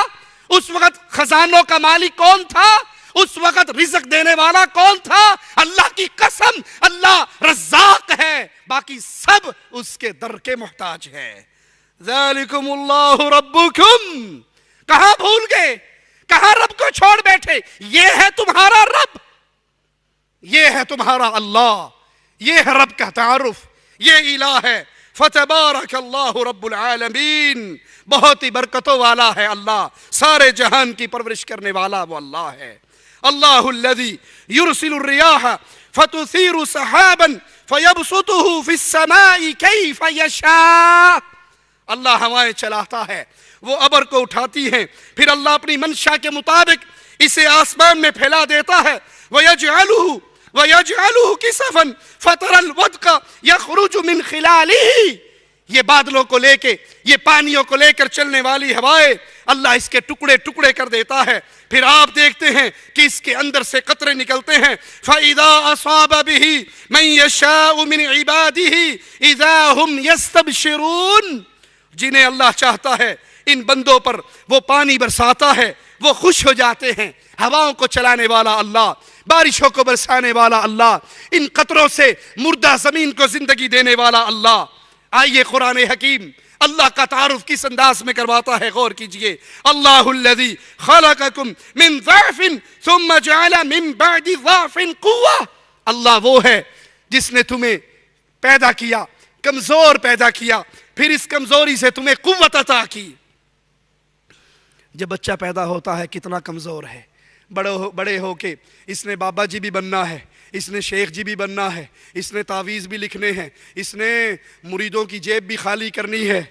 اس وقت خزانوں کا مالک کون تھا؟ اس وقت رزق دینے والا کون تھا؟ اللہ کی قسم اللہ رزاق ہے، باقی سب اس کے در کے محتاج ہے. ذالکم اللہ ربکم. کہاں بھول گئے؟ کہاں رب کو چھوڑ بیٹھے؟ یہ ہے تمہارا رب، یہ ہے تمہارا اللہ، یہ ہے رب کا تعارف، یہ الہ ہے. فتبارک اللہ رب العالمین. بہت ہی برکتوں والا ہے اللہ، سارے جہان کی پرورش کرنے والا وہ اللہ ہے. اللہ الذی یرسل الریاح فتثیر سحابا فیبسطه فی السماء کیف یشاء. اللہ ہوائیں چلاتا ہے، وہ ابر کو اٹھاتی ہیں، پھر اللہ اپنی منشا کے مطابق اسے آسمان میں پھیلا دیتا ہے. وَيَجْعَلُهُ كِسَفًا فَتَرَى الْوَدْقَ يَخْرُجُ مِنْ خِلَالِهِ. یہ بادلوں کو لے کے، یہ پانیوں کو لے کر چلنے والی ہوائیں اللہ اس کے ٹکڑے ٹکڑے کر دیتا ہے. پھر آپ دیکھتے ہیں کہ اس کے اندر سے قطرے نکلتے ہیں. فَإِذَا أَصَابَ بِهِ مَنْ يَشَاءُ مِنْ عِبَادِهِ إِذَا هُمْ يَسْتَبْشِرُونَ. جنہیں اللہ چاہتا ہے ان بندوں پر وہ پانی برساتا ہے، وہ خوش ہو جاتے ہیں. ہواؤں کو چلانے والا اللہ، بارشوں کو برسانے والا اللہ، ان قطروں سے مردہ زمین کو زندگی دینے والا اللہ. آئیے قرآن حکیم اللہ کا تعارف کس انداز میں کرواتا ہے، غور کیجئے. اللہ الذی خلقکم من ضعف ثم جعل من بعد ضعف قوة. اللہ وہ ہے جس نے تمہیں پیدا کیا، کمزور پیدا کیا، پھر اس کمزوری سے تمہیں قوت عطا کی. جب بچہ پیدا ہوتا ہے کتنا کمزور ہے، بڑے ہو کے اس نے بابا جی بھی بننا ہے، اس نے شیخ جی بھی بننا ہے، اس نے تعویذ بھی لکھنے ہیں، اس نے مریدوں کی جیب بھی خالی کرنی ہے.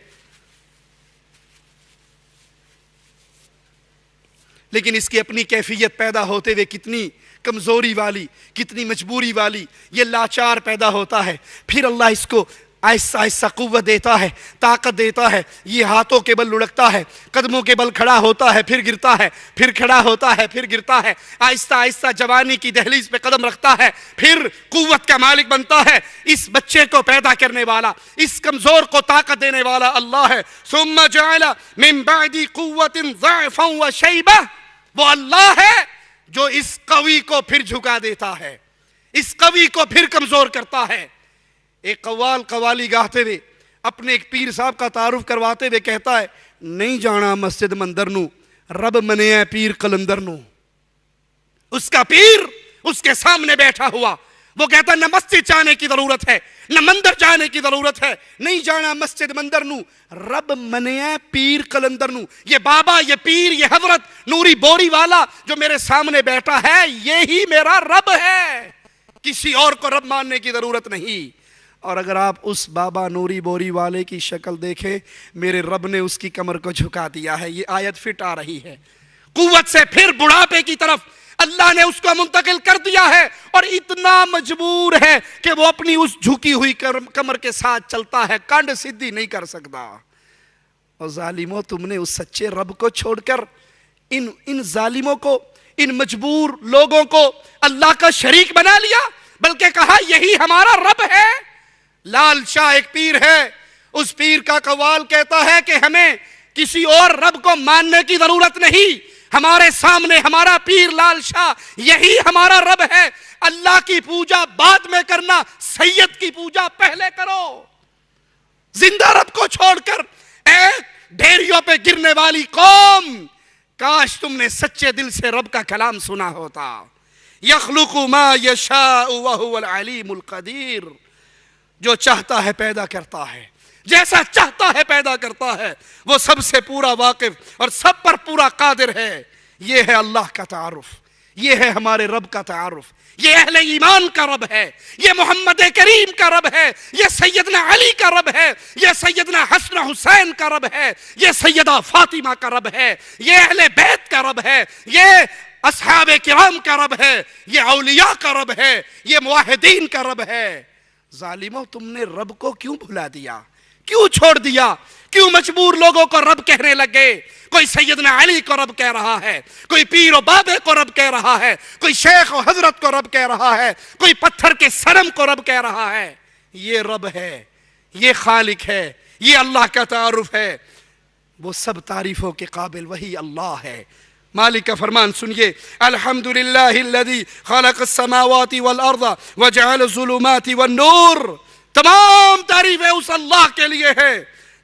لیکن اس کی اپنی کیفیت پیدا ہوتے ہوئے کتنی کمزوری والی، کتنی مجبوری والی، یہ لاچار پیدا ہوتا ہے. پھر اللہ اس کو آہستہ آہستہ قوت دیتا ہے، طاقت دیتا ہے. یہ ہاتھوں کے بل لڑکتا ہے، قدموں کے بل کھڑا ہوتا ہے، پھر گرتا ہے، پھر کھڑا ہوتا ہے، پھر گرتا ہے. آہستہ آہستہ جوانی کی دہلیز پہ قدم رکھتا ہے، پھر قوت کا مالک بنتا ہے. اس بچے کو پیدا کرنے والا، اس کمزور کو طاقت دینے والا اللہ ہے. ثم جعل من بعد قوت ضعفا وشیبہ. وہ اللہ ہے جو اس قوی کو پھر جھکا دیتا ہے، اس قوی کو پھر کمزور کرتا ہے. ایک قوال قوالی گاہتے ہوئے اپنے ایک پیر صاحب کا تعارف کرواتے ہوئے کہتا ہے، نہیں جانا مسجد مندر نو، رب منیا پیر قلندر نو. اس کا پیر اس کے سامنے بیٹھا ہوا، وہ کہتا ہے نہ مسجد جانے کی ضرورت ہے، نہ مندر جانے کی ضرورت ہے، نہیں جانا مسجد مندر نو، رب منیا پیر قلندر نو. یہ بابا، یہ پیر، یہ حضرت نوری بوری والا جو میرے سامنے بیٹھا ہے، یہی میرا رب ہے، کسی اور کو رب ماننے کی ضرورت نہیں. اور اگر آپ اس بابا نوری بوری والے کی شکل دیکھیں، میرے رب نے اس کی کمر کو جھکا دیا ہے. یہ آیت فٹ آ رہی ہے. قوت سے پھر بڑھاپے کی طرف اللہ نے اس کو منتقل کر دیا ہے، اور اتنا مجبور ہے کہ وہ اپنی اس جھکی ہوئی کمر کے ساتھ چلتا ہے، کانڈ سدھی نہیں کر سکتا. اور ظالموں، تم نے اس سچے رب کو چھوڑ کر ان ظالموں کو، ان مجبور لوگوں کو اللہ کا شریک بنا لیا، بلکہ کہا یہی ہمارا رب ہے. لال شاہ ایک پیر ہے، اس پیر کا قوال کہتا ہے کہ ہمیں کسی اور رب کو ماننے کی ضرورت نہیں، ہمارے سامنے ہمارا پیر لال شاہ یہی ہمارا رب ہے. اللہ کی پوجا بعد میں کرنا، سید کی پوجا پہلے کرو. زندہ رب کو چھوڑ کر اے ڈھیریوں پہ گرنے والی قوم، کاش تم نے سچے دل سے رب کا کلام سنا ہوتا. یخلق ما یشاء وہو العلیم القدیر. جو چاہتا ہے پیدا کرتا ہے، جیسا چاہتا ہے پیدا کرتا ہے. وہ سب سے پورا واقف اور سب پر پورا قادر ہے. یہ ہے اللہ کا تعارف، یہ ہے ہمارے رب کا تعارف. یہ اہل ایمان کا رب ہے، یہ محمد کریم کا رب ہے، یہ سیدنا علی کا رب ہے، یہ سیدنا حسن حسین کا رب ہے، یہ سیدہ فاطمہ کا رب ہے، یہ اہل بیت کا رب ہے، یہ اصحاب کرام کا رب ہے، یہ اولیاء کا رب ہے، یہ موحدین کا رب ہے. ظالموں، تم نے رب کو کیوں بھلا دیا؟ کیوں چھوڑ دیا؟ کیوں مجبور لوگوں کو رب کہنے لگے؟ کوئی سیدنا علی کو رب کہہ رہا ہے، کوئی پیر و بابے کو رب کہہ رہا ہے، کوئی شیخ و حضرت کو رب کہہ رہا ہے، کوئی پتھر کے صنم کو رب کہہ رہا ہے. یہ رب ہے، یہ خالق ہے، یہ اللہ کا تعارف ہے. وہ سب تعریفوں کے قابل وہی اللہ ہے. مالک کا فرمان سنیے، الحمدللہ الذی خلق السماوات والارض وجعل الظلمات والنور. تمام تعریفیں اس اللہ کے لیے ہے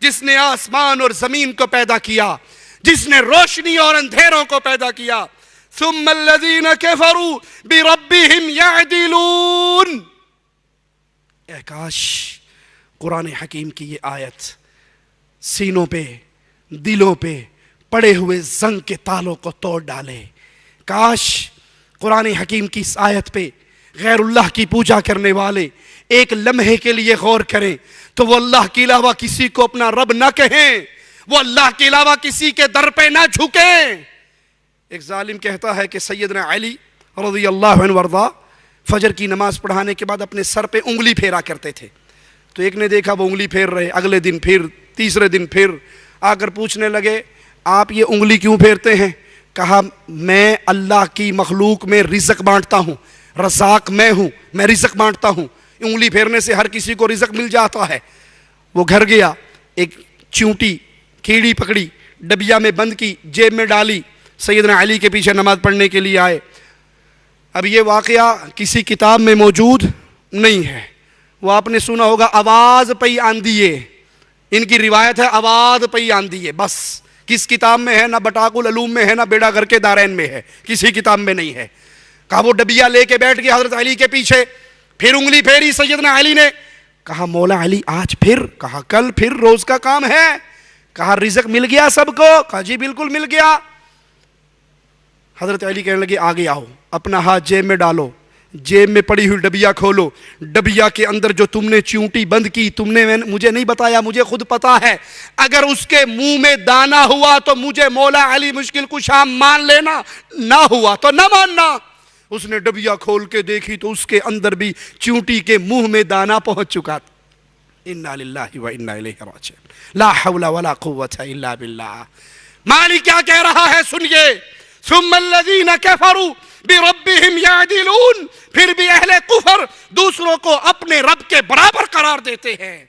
جس نے آسمان اور زمین کو پیدا کیا، جس نے روشنی اور اندھیروں کو پیدا کیا. ثم الذین کفروا بربہم یعدلون. اے کاش قرآن حکیم کی یہ آیت سینوں پہ، دلوں پہ پڑے ہوئے زنگ کے تالوں کو توڑ ڈالے. کاش قرآن حکیم کی اس آیت پہ غیر اللہ کی پوجا کرنے والے ایک لمحے کے لیے غور کریں تو وہ اللہ کے علاوہ کسی کو اپنا رب نہ کہیں، وہ اللہ کے علاوہ کسی کے در پہ نہ جھکیں. ایک ظالم کہتا ہے کہ سیدنا علی رضی اللہ عنہ وارضا فجر کی نماز پڑھانے کے بعد اپنے سر پہ انگلی پھیرا کرتے تھے. تو ایک نے دیکھا وہ انگلی پھیر رہے، اگلے دن پھر، تیسرے دن پھر آ کر پوچھنے لگے آپ یہ انگلی کیوں پھیرتے ہیں؟ کہا میں اللہ کی مخلوق میں رزق بانٹتا ہوں، رزاق میں ہوں، میں رزق بانٹتا ہوں. انگلی پھیرنے سے ہر کسی کو رزق مل جاتا ہے. وہ گھر گیا، ایک چونٹی کیڑی پکڑی، ڈبیا میں بند کی، جیب میں ڈالی، سیدنا علی کے پیچھے نماز پڑھنے کے لیے آئے. اب یہ واقعہ کسی کتاب میں موجود نہیں ہے، وہ آپ نے سنا ہوگا آواز پئی آندیے، ان کی روایت ہے آباد پئی آندھی ہے، بس کس کتاب میں ہے؟ نہ بٹاق العلوم میں ہے، نہ بیڑا گھر کے دارین میں ہے، کسی کتاب میں نہیں ہے۔ کہا وہ ڈبیا لے کے بیٹھ گیا حضرت علی کے پیچھے، پھر انگلی پھیری سیدنا علی نے، کہا مولا علی آج پھر؟ کہا کل پھر، روز کا کام ہے۔ کہا رزق مل گیا سب کو؟ کہا جی بالکل مل گیا۔ حضرت علی کہنے لگے آگے آؤ، اپنا ہاتھ جیب میں ڈالو، جیب میں پڑی ہوئی ڈبیا کھولو، ڈبیا کے اندر جو تم نے چیونٹی بند کی، تم نے مجھے نہیں بتایا، مجھے خود پتا ہے، اگر اس کے منہ میں دانا ہوا تو مجھے مولا علی مشکل کشا مان لینا، نہ ہوا تو نہ ماننا۔ اس نے ڈبیا کھول کے دیکھی تو اس کے اندر بھی چیونٹی کے منہ میں دانا پہنچ چکا تھا۔ انا للہ و انا الیہ راجعون، لا حول ولا قوت الا باللہ۔ مالک کیا کہہ رہا ہے سنیے، ثم الذین کفروا بربہم یعدلون، پھر بھی اہل کفر دوسروں کو اپنے رب کے برابر قرار دیتے ہیں۔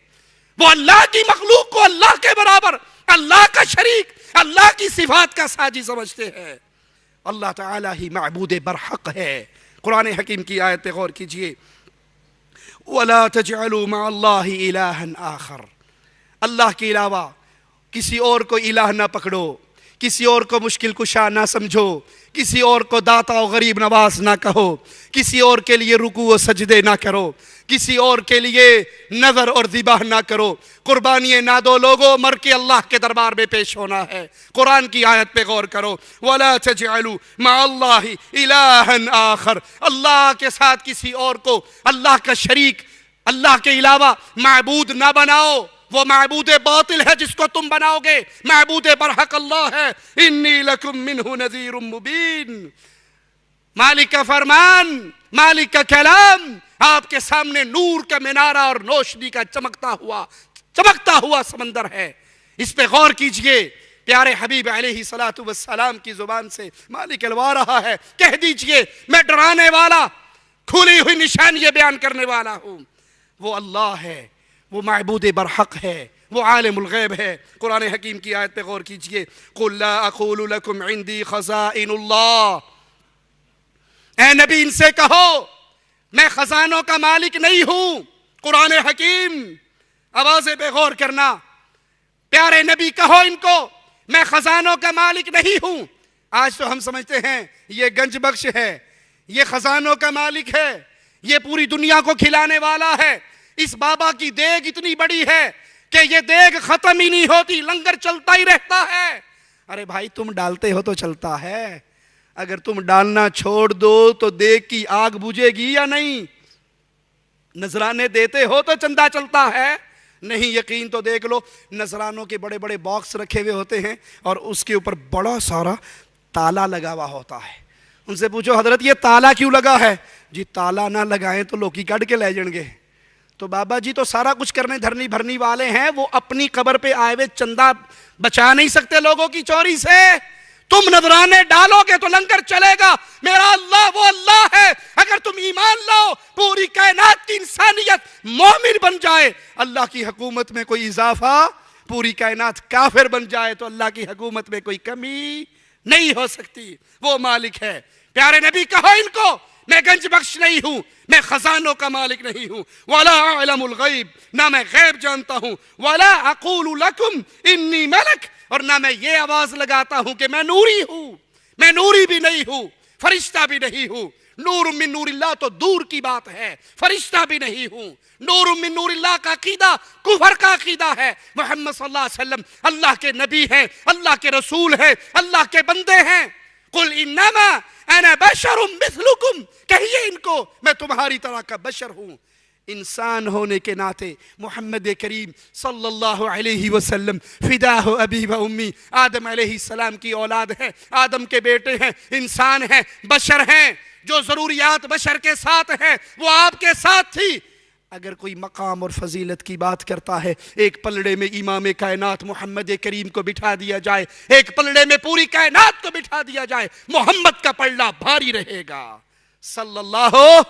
وہ اللہ کی مخلوق کو اللہ کے برابر، اللہ کا شریک، اللہ کی صفات کا ساجی سمجھتے ہیں۔ اللہ تعالیٰ ہی معبود برحق ہے۔ قرآن حکیم کی آیت پہ غور کیجئے، وَلَا تَجْعَلُوا مَعَ اللَّهِ إِلَٰهًا آخر، اللہ کے علاوہ کسی اور کو الہ نہ پکڑو، کسی اور کو مشکل کشا نہ سمجھو، کسی اور کو داتا و غریب نواز نہ کہو، کسی اور کے لیے رکوع و سجدے نہ کرو، کسی اور کے لیے نظر اور ذبح نہ کرو، قربانیاں نہ دو، لوگوں مر کے اللہ کے دربار میں پیش ہونا ہے۔ قرآن کی آیت پہ غور کرو، وَلَا تَجْعَلُوا مَعَ اللَّهِ إِلَٰهًا آخر، اللہ کے ساتھ کسی اور کو اللہ کا شریک، اللہ کے علاوہ معبود نہ بناؤ۔ وہ معبود باطل ہے جس کو تم بناؤ گے، معبود برحق اللہ ہے۔ انی لکم منہ نذیر مبین، مالک کا فرمان، مالک کا کلام آپ کے سامنے نور کا منارہ اور روشنی کا چمکتا ہوا سمندر ہے۔ اس پہ غور کیجئے، پیارے حبیب علیہ السلام کی زبان سے مالک الوا رہا ہے، کہہ دیجئے میں ڈرانے والا، کھلی ہوئی نشانیاں بیان کرنے والا ہوں۔ وہ اللہ ہے، وہ معبود برحق ہے، وہ عالم الغیب ہے۔ قرآن حکیم کی آیت پہ غور کیجئے، قُلْ لَا أَقُولُ لَكُمْ عِنْدِي خَزَائِنُ اللَّهِ، اے نبی ان سے کہو میں خزانوں کا مالک نہیں ہوں۔ قرآن حکیم، آوازیں پہ غور کرنا، پیارے نبی کہو ان کو میں خزانوں کا مالک نہیں ہوں۔ آج تو ہم سمجھتے ہیں یہ گنج بخش ہے، یہ خزانوں کا مالک ہے، یہ پوری دنیا کو کھلانے والا ہے، اس بابا کی دیگ اتنی بڑی ہے کہ یہ دیگ ختم ہی نہیں ہوتی، لنگر چلتا ہی رہتا ہے۔ ارے بھائی تم ڈالتے ہو تو چلتا ہے، اگر تم ڈالنا چھوڑ دو تو دیگ کی آگ بجھے گی یا نہیں؟ نذرانے دیتے ہو تو چندہ چلتا ہے؟ نہیں یقین تو دیکھ لو، نذرانوں کے بڑے بڑے باکس رکھے ہوئے ہوتے ہیں اور اس کے اوپر بڑا سارا تالا لگا ہوا ہوتا ہے۔ ان سے پوچھو حضرت یہ تالا کیوں لگا ہے؟ جی تالا نہ لگائیں تو لوکی کٹ کے لے جائیں گے۔ تو بابا جی تو سارا کچھ کرنے دھرنی بھرنی والے ہیں، وہ اپنی قبر پہ آئے ہوئے چندہ بچا نہیں سکتے لوگوں کی چوری سے۔ تم نذرانے ڈالو گے تو لنگر چلے گا۔ میرا اللہ وہ اللہ ہے، اگر تم ایمان لاؤ پوری کائنات کی انسانیت مومن بن جائے، اللہ کی حکومت میں کوئی اضافہ، پوری کائنات کافر بن جائے تو اللہ کی حکومت میں کوئی کمی نہیں ہو سکتی۔ وہ مالک ہے۔ پیارے نبی کہو ان کو میں گنج بخش نہیں ہوں، میں خزانوں کا مالک نہیں ہوں، وَلَا أَعْلَمُ الْغَيْبِ، نہ میں غیب جانتا ہوں، وَلَا أَقُولُ لَكُمْ إِنِّي مَلَكٌ، اور نہ میں یہ آواز لگاتا ہوں کہ میں نوری ہوں۔ میں نوری بھی نہیں ہوں، فرشتہ بھی نہیں ہوں۔ نور من نور اللہ تو دور کی بات ہے، فرشتہ بھی نہیں ہوں۔ نور من نور اللہ کا عقیدہ کفر کا عقیدہ ہے۔ محمد صلی اللہ علیہ وسلم اللہ کے نبی ہیں، اللہ کے رسول ہیں، اللہ کے بندے ہیں۔ قُلْ إِنَّمَا أَنَا بَشَرٌ مِثْلُكُمْ، کہیے ان کو میں تمہاری طرح کا بشر ہوں۔ انسان ہونے کے ناطے محمد کریم صلی اللہ علیہ وسلم فداہ ابی و امی، آدم علیہ السلام کی اولاد ہیں، آدم کے بیٹے ہیں، انسان ہیں، بشر ہیں۔ جو ضروریات بشر کے ساتھ ہیں وہ آپ کے ساتھ تھی۔ اگر کوئی مقام اور فضیلت کی بات کرتا ہے، ایک پلڑے میں امام کائنات محمد کریم کو بٹھا دیا جائے، ایک پلڑے میں پوری کائنات کو بٹھا دیا جائے، محمد کا پلڑا بھاری رہے گا صلی اللہ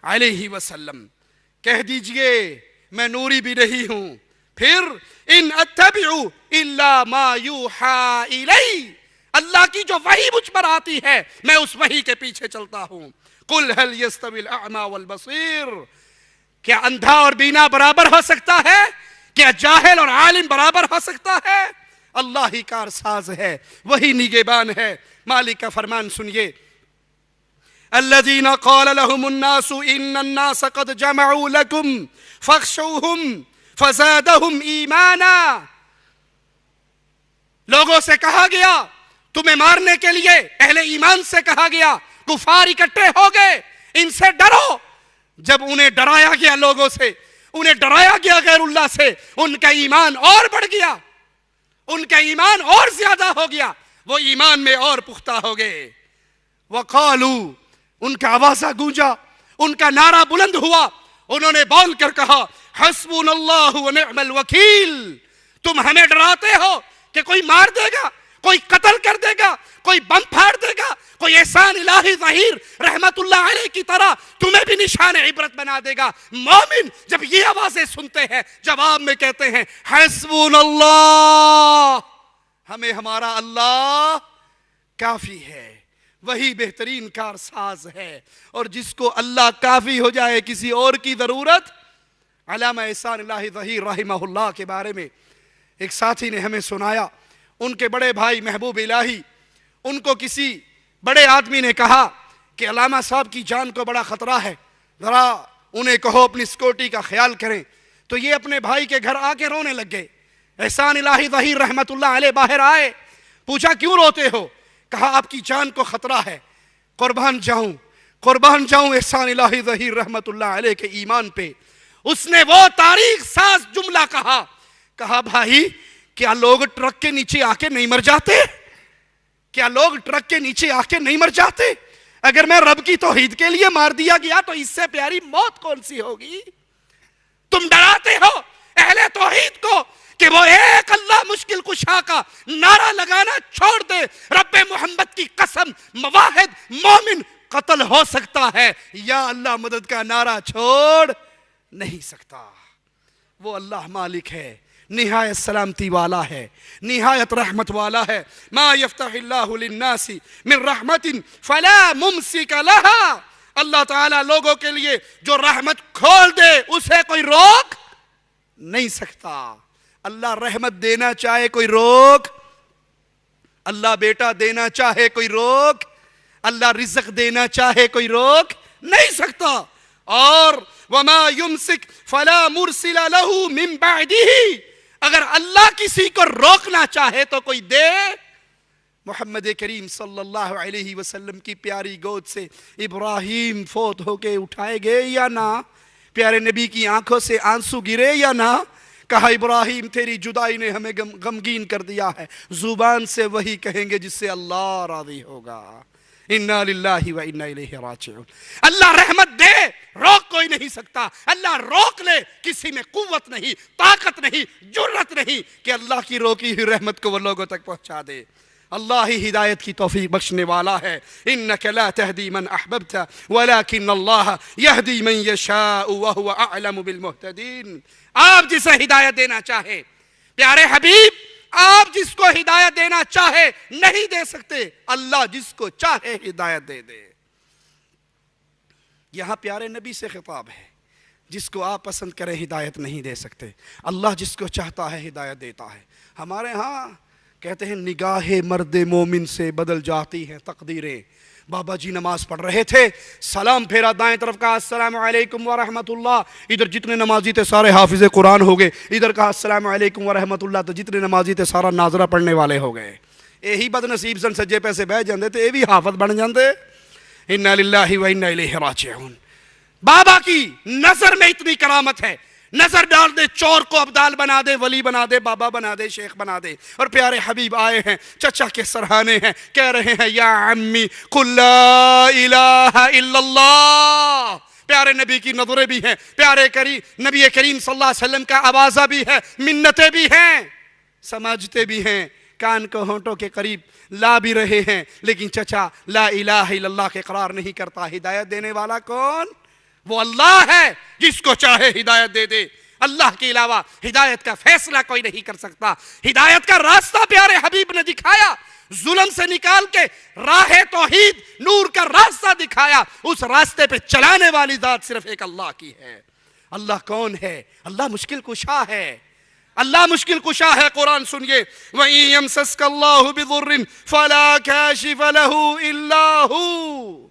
علیہ وسلم۔ کہہ دیجئے میں نوری بھی نہیں ہوں۔ پھر ان اتبع الا ما یوحا الی، اللہ کی جو وحی مجھ پر آتی ہے میں اس وحی کے پیچھے چلتا ہوں۔ قل هل يستوي الاعمى والبصير، کیا اندھا اور بینا برابر ہو سکتا ہے؟ کیا جاہل اور عالم برابر ہو سکتا ہے؟ اللہ ہی کارساز ہے، وہی نگہبان ہے۔ مالک کا فرمان سنیے، الذین قال لهم الناس ان الناس قد جمعوا لكم فاخشوهم فزادهم ایمانا، لوگوں سے کہا گیا تمہیں مارنے کے لیے، اہل ایمان سے کہا گیا کفار اکٹھے ہو گئے ان سے ڈرو۔ جب انہیں ڈرایا گیا لوگوں سے، انہیں ڈرایا گیا غیر اللہ سے، ان کا ایمان اور بڑھ گیا، ان کا ایمان اور زیادہ ہو گیا، وہ ایمان میں اور پختہ ہو گئے۔ وقالو، ان کا آوازہ گونجا، ان کا نعرہ بلند ہوا، انہوں نے بول کر کہا حسبنا اللہ ونعم الوکیل، تم ہمیں ڈراتے ہو کہ کوئی مار دے گا، کوئی قتل کر دے گا، کوئی بم پھاڑ دے گا، کوئی احسان الہی ظہیر رحمت اللہ علیہ کی طرح تمہیں بھی نشان عبرت بنا دے گا۔ مومن جب یہ آوازیں سنتے ہیں جواب میں کہتے ہیں حسبنا اللہ، ہمیں ہمارا اللہ کافی ہے، وہی بہترین کارساز ہے۔ اور جس کو اللہ کافی ہو جائے کسی اور کی ضرورت۔ علامہ احسان الہی ظہیر رحمہ اللہ کے بارے میں ایک ساتھی نے ہمیں سنایا، ان کے بڑے بھائی محبوب الہی، ان کو کسی بڑے آدمی نے کہا کہ علامہ صاحب کی جان کو بڑا خطرہ ہے، ذرا انہیں کہو اپنی سیکورٹی کا خیال کریں۔ تو یہ اپنے بھائی کے گھر آ کے رونے لگ گئے۔ احسان الہی ظہیر رحمت اللہ علیہ باہر آئے، پوچھا کیوں روتے ہو؟ کہا آپ کی جان کو خطرہ ہے۔ قربان جاؤں احسان الہی ظہیر رحمت اللہ علیہ کے ایمان پہ۔ اس نے وہ تاریخ ساز جملہ کہا بھائی کیا لوگ ٹرک کے نیچے آ کے نہیں مر جاتے؟ کیا لوگ ٹرک کے نیچے آ کے نہیں مر جاتے؟ اگر میں رب کی توحید کے لیے مار دیا گیا تو اس سے پیاری موت کون سی ہوگی؟ تم ڈراتے ہو اہل توحید کو کہ وہ ایک اللہ مشکل کشا کا نعرہ لگانا چھوڑ دے۔ رب محمد کی قسم، مواحد مومن قتل ہو سکتا ہے، یا اللہ مدد کا نعرہ چھوڑ نہیں سکتا۔ وہ اللہ مالک ہے، نہایت سلامتی والا ہے، نہایت رحمت والا ہے۔ ما یفتح اللہ للناس من رحمت فلا ممسک لها، اللہ تعالیٰ لوگوں کے لیے جو رحمت کھول دے اسے کوئی روک نہیں سکتا۔ اللہ رحمت دینا چاہے کوئی روک، اللہ بیٹا دینا چاہے کوئی روک، اللہ رزق دینا چاہے کوئی روک نہیں سکتا۔ اور وما یمسک فلا مرسل له من بعده، اگر اللہ کسی کو روکنا چاہے تو کوئی دے۔ محمد کریم صلی اللہ علیہ وسلم کی پیاری گود سے ابراہیم فوت ہو کے اٹھائے گئے یا نہ؟ پیارے نبی کی آنکھوں سے آنسو گرے یا نہ؟ کہا ابراہیم تیری جدائی نے ہمیں غمگین کر دیا ہے، زبان سے وہی کہیں گے جس سے اللہ راضی ہوگا۔ انا للہ و انا الیہ راجعون۔ اللہ رحمت دے، روک کوئی نہیں سکتا۔ اللہ روک لے، کسی میں قوت نہیں، طاقت نہیں، جرت نہیں کہ اللہ کی روکی ہوئی رحمت کو وہ لوگوں تک پہنچا دے۔ اللہ ہی ہدایت کی توفیق بخشنے والا ہے۔ انک لا تہدی من احببت ولکن اللہ یہدی من یشاء وہو اعلم بالمہتدین۔ آپ جسے ہدایت دینا چاہے، پیارے حبیب آپ جس کو ہدایت دینا چاہے نہیں دے سکتے، اللہ جس کو چاہے ہدایت دے دے۔ یہاں پیارے نبی سے خطاب ہے، جس کو آپ پسند کریں ہدایت نہیں دے سکتے، اللہ جس کو چاہتا ہے ہدایت دیتا ہے۔ ہمارے ہاں کہتے ہیں نگاہ مرد مومن سے بدل جاتی ہیں تقدیریں۔ بابا جی نماز پڑھ رہے تھے، سلام پھیرا دائیں طرف کہا السلام علیکم ورحمت اللہ، ادھر جتنے نمازی تھے سارے حافظ قرآن ہو گئے، ادھر کہا السلام علیکم ورحمت اللہ تو جتنے نمازی تھے سارا ناظرہ پڑھنے والے ہو گئے۔ یہی بد نصیب سن سجے پیسے بہ جاندے تھے، یہ بھی حافظ بن جاندے۔ انا للہ و انا الیہ راجعون۔ بابا کی نظر میں اتنی کرامت ہے، نظر ڈال دے چور کو ابدال بنا دے، ولی بنا دے، بابا بنا دے، شیخ بنا دے۔ اور پیارے حبیب آئے ہیں، چچا کے سرہانے ہیں، کہہ رہے ہیں یا عمی قل لا الہ الا اللہ۔ پیارے نبی کی نظریں بھی ہیں، پیارے نبی کریم صلی اللہ علیہ وسلم کا آوازہ بھی ہے، منتیں بھی ہیں، سمجھتے بھی ہیں، کان کو ہونٹوں کے قریب لا بھی رہے ہیں، لیکن چچا لا الہ الا اللہ کے اقرار نہیں کرتا۔ ہدایت دینے والا کون؟ وہ اللہ ہے، جس کو چاہے ہدایت دے دے۔ اللہ کے علاوہ ہدایت کا فیصلہ کوئی نہیں کر سکتا۔ ہدایت کا راستہ پیارے حبیب نے دکھایا، ظلم سے نکال کے راہ توحید نور کا راستہ دکھایا۔ اس راستے پہ چلانے والی ذات صرف ایک اللہ کی ہے۔ اللہ کون ہے؟ اللہ مشکل کشا ہے، اللہ مشکل کشا ہے. قرآن سنیے, وَإِن يَمْسَسْكَ اللَّهُ بِضُرٍّ فَلَا كَاشِفَ لَهُ إِلَّا هُوَ.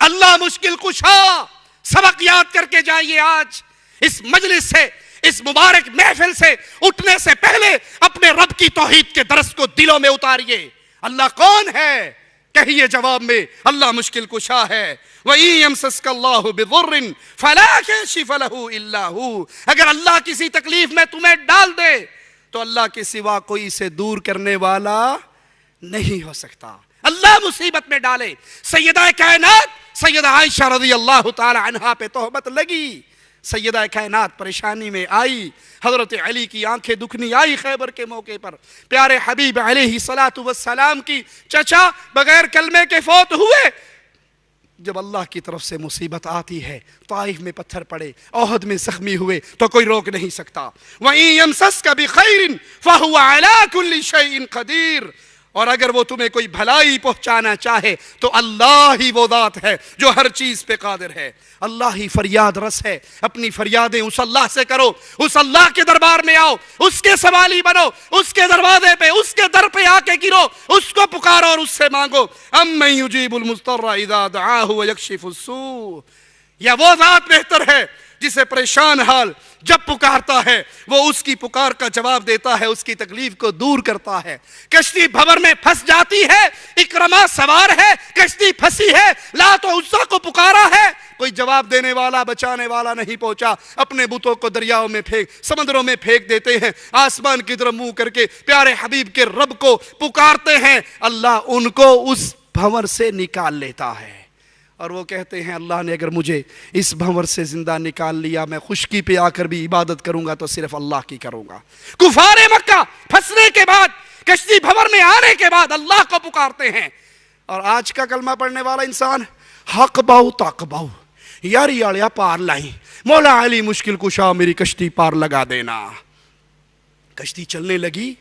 اللہ مشکل کشا. سبق یاد کر کے جائیے. آج اس مجلس سے, اس مبارک محفل سے اٹھنے سے پہلے اپنے رب کی توحید کے درس کو دلوں میں اتاریے. اللہ کون ہے؟ کہیے جواب میں, اللہ مشکل کشا ہے. وَإِن يَمْسَسْكَ اللَّهُ بِضُرٍّ فَلَا كَاشِفَ لَهُ إِلَّا هُوَ. اگر اللہ کسی تکلیف میں تمہیں ڈال دے تو اللہ کے سوا کوئی اسے دور کرنے والا نہیں ہو سکتا. اللہ مصیبت میں ڈالے. سیدہ کائنات سیدہ عائشہ رضی اللہ تعالی عنہا پہ تہمت لگی. سیدہ کائنات پریشانی میں آئی. حضرت علی کی آنکھیں دکھنی آئی خیبر کے موقع پر. پیارے حبیب علیہ السلام کی چچا بغیر کلمے کے فوت ہوئے. جب اللہ کی طرف سے مصیبت آتی ہے, طائف میں پتھر پڑے, احد میں زخمی ہوئے, تو کوئی روک نہیں سکتا. وَإِن يَمْسَسْكَ بِخَيْرٍ فَهُوَ عَلَى كُلِّ شَيْءٍ قَدِيرٌ. اور اگر وہ تمہیں کوئی بھلائی پہنچانا چاہے تو اللہ ہی وہ ذات ہے جو ہر چیز پہ قادر ہے. اللہ ہی فریاد رس ہے. اپنی فریادیں اس اللہ سے کرو, اس اللہ کے دربار میں آؤ, اس کے سوالی بنو, اس کے دروازے پہ, اس کے در پہ آ کے گرو, اس کو پکارو اور اس سے مانگو. اَمَّن يُجِيبُ الْمُضْطَرَّ إِذَا دَعَاهُ وَيَكْشِفُ السُّوءَ. یا وہ ذات بہتر ہے جسے پریشان حال جب پکارتا ہے وہ اس کی پکار کا جواب دیتا ہے, اس کی تکلیف کو دور کرتا ہے. کشتی بھور میں پھنس جاتی ہے, اکرما سوار ہے, کشتی پھنسی ہے, لات و عزا کو پکارا ہے, کوئی جواب دینے والا بچانے والا نہیں پہنچا. اپنے بتوں کو دریاؤں میں پھینک, سمندروں میں پھینک دیتے ہیں. آسمان کی طرف منہ کر کے پیارے حبیب کے رب کو پکارتے ہیں. اللہ ان کو اس بھنور سے نکال لیتا ہے. اور وہ کہتے ہیں اللہ نے اگر مجھے اس بھنور سے زندہ نکال لیا, میں خشکی پہ آ کر بھی عبادت کروں گا تو صرف اللہ کی کروں گا. کفار مکہ پھنسنے کے بعد, کشتی بھنور میں آنے کے بعد اللہ کو پکارتے ہیں. اور آج کا کلمہ پڑھنے والا انسان حق باؤ تاک باؤ, یاری آڑیا پار لائیں, مولا علی مشکل کشا میری کشتی پار لگا دینا. کشتی چلنے لگی.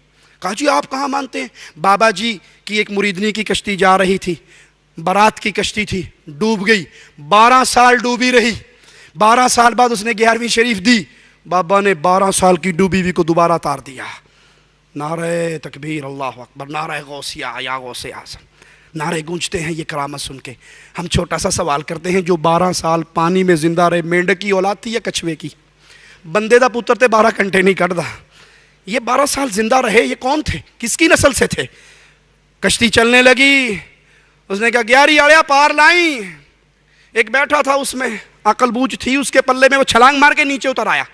کہا جی آپ کہاں مانتے ہیں؟ بابا جی کی ایک مریدنی کی کشتی جا رہی تھی, برات کی کشتی تھی, ڈوب گئی. 12 سال ڈوبی رہی. 12 سال بعد اس نے 11ویں شریف دی. بابا نے 12 سال کی ڈوبی ہوئی کو دوبارہ تار دیا. نعرہ تکبیر, اللہ اکبر, نعرہ غوثیہ یا غوث اعظم, نعرے گونجتے ہیں. یہ کرامت سن کے ہم چھوٹا سا سوال کرتے ہیں, جو 12 سال پانی میں زندہ رہے, مینڈک کی اولاد تھی یا کچھوے کی؟ بندے دا پتر تے 12 گھنٹے نہیں کٹدا. یہ 12 سال زندہ رہے, یہ کون تھے, کس کی نسل سے تھے؟ کشتی چلنے لگی. اس نے کہا 11 آڑیا پار لائیں. ایک بیٹھا تھا اس میں, عقل بوجھ تھی اس کے پلے میں, وہ چھلانگ مار کے نیچے اتر آیا.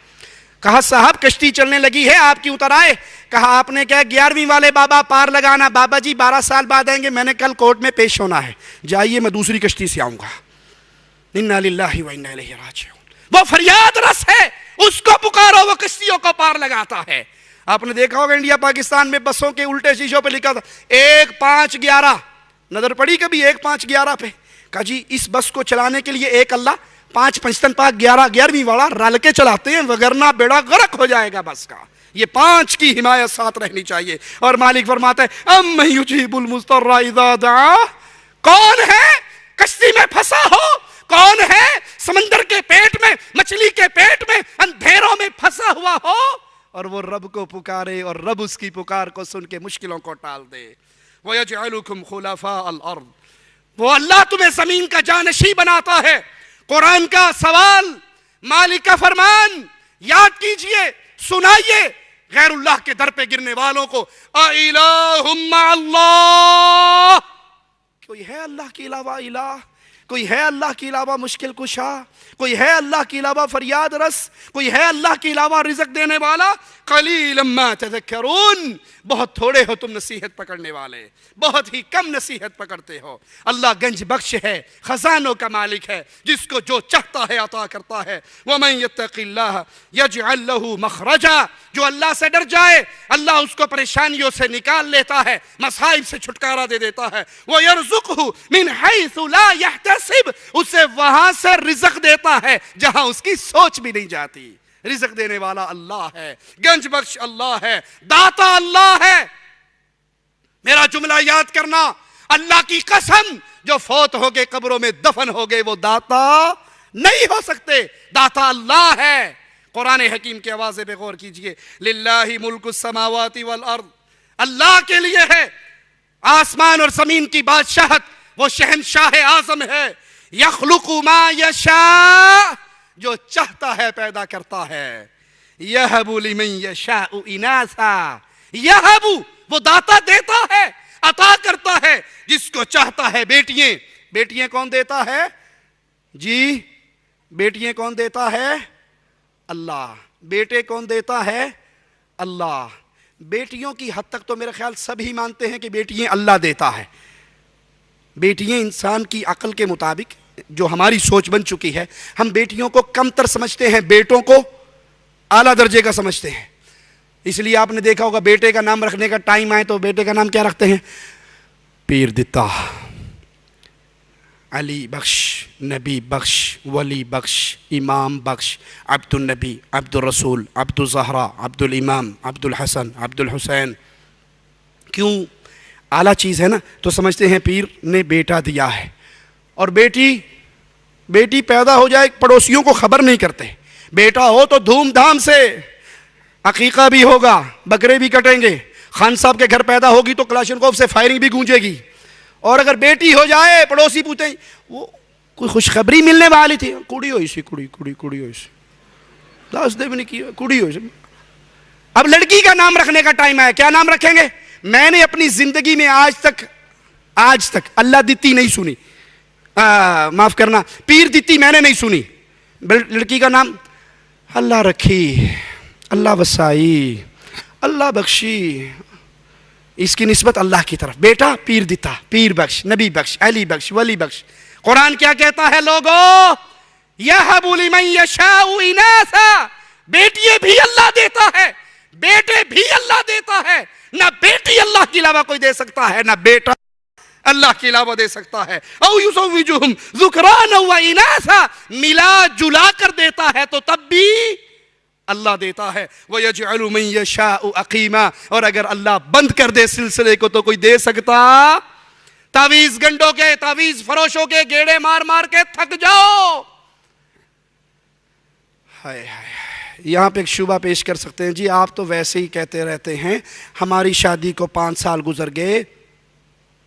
کہا صاحب کشتی چلنے لگی ہے, آپ کی اتر آئے؟ کہا آپ نے کہا 11ویں والے بابا پار لگانا. بابا جی 12 سال بعد آئیں گے, میں نے کل کورٹ میں پیش ہونا ہے, جائیے میں دوسری کشتی سے آؤں گا. انا للہ و انا الیہ راجعون. وہ فریاد رس ہے, اس کو پکارو, وہ کشتیوں کو پار لگاتا ہے. آپ نے دیکھا ہوگا انڈیا پاکستان میں بسوں کے الٹے شیشوں پہ لکھا تھا 1511. نظر پڑی کبھی 1511 پہ؟ کہا جی اس بس کو چلانے کے لیے ایک اللہ, 5 پنجتن پاک 11ویں والا رل کے چلاتے ہیں, وگرنہ بیڑا غرق ہو جائے گا بس کا. یہ 5 کی حمایت ساتھ رہنی چاہیے. اور مالک فرماتا ہے اَمَّن يُجِيبُ الْمُضْطَرَّ إِذَا دَعَاهُ. کون ہے کشتی میں پھنسا ہو, کون ہے سمندر کے پیٹ میں, مچھلی کے پیٹ میں, اندھیروں میں پھنسا ہوا ہو, اور وہ رب کو پکارے اور رب اس کی پکار کو سن کے مشکلوں کو ٹال دے. وَيَجْعَلُكُمْ خُلَفَاءَ الْأَرْضِ. وہ اللہ تمہیں زمین کا جانشین بناتا ہے. قرآن کا سوال, مالک کا فرمان یاد کیجئے, سنائیے غیر اللہ کے در پہ گرنے والوں کو. اَإِلَٰهٌ مَّعَ اللَّهِ. کوئی ہے اللہ کے علاوہ الہ؟ کوئی ہے اللہ کے علاوہ مشکل کشا؟ کوئی ہے اللہ کے علاوہ فریاد رس؟ کوئی ہے اللہ کے علاوہ رزق دینے والا؟ قلیلا ما تذکرون. بہت تھوڑے ہو تم نصیحت پکڑنے والے, بہت ہی کم نصیحت پکڑتے ہو. اللہ گنج بخش ہے, خزانوں کا مالک ہے, جس کو جو چاہتا ہے عطا کرتا ہے. ومن یتق اللہ یجعل له مخرجا. جو اللہ سے ڈر جائے اللہ اس کو پریشانیوں سے نکال لیتا ہے, مصائب سے چھٹکارا دے دیتا ہے. وَيَرْزُقْهُ مِنْ حَيْثُ لَا يَحْتَسِبْ. اسے وہاں سے رزق دیتا ہے جہاں اس کی سوچ بھی نہیں جاتی. رزق دینے والا اللہ ہے, گنج بخش اللہ ہے, داتا اللہ ہے. میرا جملہ یاد کرنا, اللہ کی قسم جو فوت ہو گئے قبروں میں دفن ہو گئے وہ داتا نہیں ہو سکتے. داتا اللہ ہے. قرآن حکیم کی آواز پہ غور کیجئے. للہ ملک السماوات والارض، اللہ کے لیے ہے آسمان اور زمین کی بادشاہت، وہ شہنشاہ اعظم ہے. یخلق ما یشاء، جو چاہتا ہے پیدا کرتا ہے. یہب لمن یشاء اناثا، یہب وہ داتا دیتا ہے، عطا کرتا ہے جس کو چاہتا ہے بیٹیاں. بیٹیاں کون دیتا ہے جی؟ بیٹیاں کون دیتا ہے؟ اللہ. بیٹے کون دیتا ہے؟ اللہ. بیٹیوں کی حد تک تو میرے خیال سبھی مانتے ہیں کہ بیٹیاں اللہ دیتا ہے. بیٹیاں انسان کی عقل کے مطابق جو ہماری سوچ بن چکی ہے، ہم بیٹیوں کو کم تر سمجھتے ہیں، بیٹوں کو اعلیٰ درجے کا سمجھتے ہیں. اس لیے آپ نے دیکھا ہوگا بیٹے کا نام رکھنے کا ٹائم آئے تو بیٹے کا نام کیا رکھتے ہیں؟ پیر دتا، علی بخش، نبی بخش، ولی بخش، امام بخش، عبد النبی، عبد الرسول، عبد الزہرا، عبد الامام، عبد الحسن، عبد الحسین. کیوں؟ اعلیٰ چیز ہے نا، تو سمجھتے ہیں پیر نے بیٹا دیا ہے. اور بیٹی پیدا ہو جائے پڑوسیوں کو خبر نہیں کرتے. بیٹا ہو تو دھوم دھام سے عقیقہ بھی ہوگا، بکرے بھی کٹیں گے. خان صاحب کے گھر پیدا ہوگی تو کلاشنکوف سے فائرنگ بھی گونجے گی. اور اگر بیٹی ہو جائے پڑوسی پوچھیں وہ کوئی خوشخبری ملنے والی تھی، کڑی ہوئی سی، کڑی ہوئی سی، دس دے بھی نہیں کیا، کڑی ہوئی سی. اب لڑکی کا نام رکھنے کا ٹائم آیا، کیا نام رکھیں گے؟ میں نے اپنی زندگی میں آج تک اللہ دتی نہیں سنی، معاف کرنا، پیر دتی میں نے نہیں سنی. لڑکی کا نام اللہ رکھی، اللہ وسائی، اللہ بخشی، اس کی نسبت اللہ کی طرف. بیٹا پیر دتا، پیر بخش، نبی بخش، علی بخش، ولی بخش. قرآن کیا کہتا ہے لوگو؟ یہب لمن یشاء اناثا، بیٹیے بھی اللہ دیتا ہے، بیٹے بھی اللہ دیتا ہے. نہ بیٹی اللہ کے علاوہ کوئی دے سکتا ہے، نہ بیٹا اللہ کے علاوہ دے سکتا ہے. او یزوجہم ذکرانا و اناثا، ملا جلا کر دیتا ہے تو تب بھی اللہ دیتا ہے. وَيَجْعَلُ مَن يَشَاءُ عَقِيمًا، اور اگر اللہ بند کر دے سلسلے کو تو کوئی دے سکتا؟ تعویذ گنڈوں کے، تعویذ فروشوں کے گیڑے مار مار کے تھک جاؤ. یہاں پہ ایک شبہ پیش کر سکتے ہیں، جی آپ تو ویسے ہی کہتے رہتے ہیں، ہماری شادی کو 5 سال گزر گئے،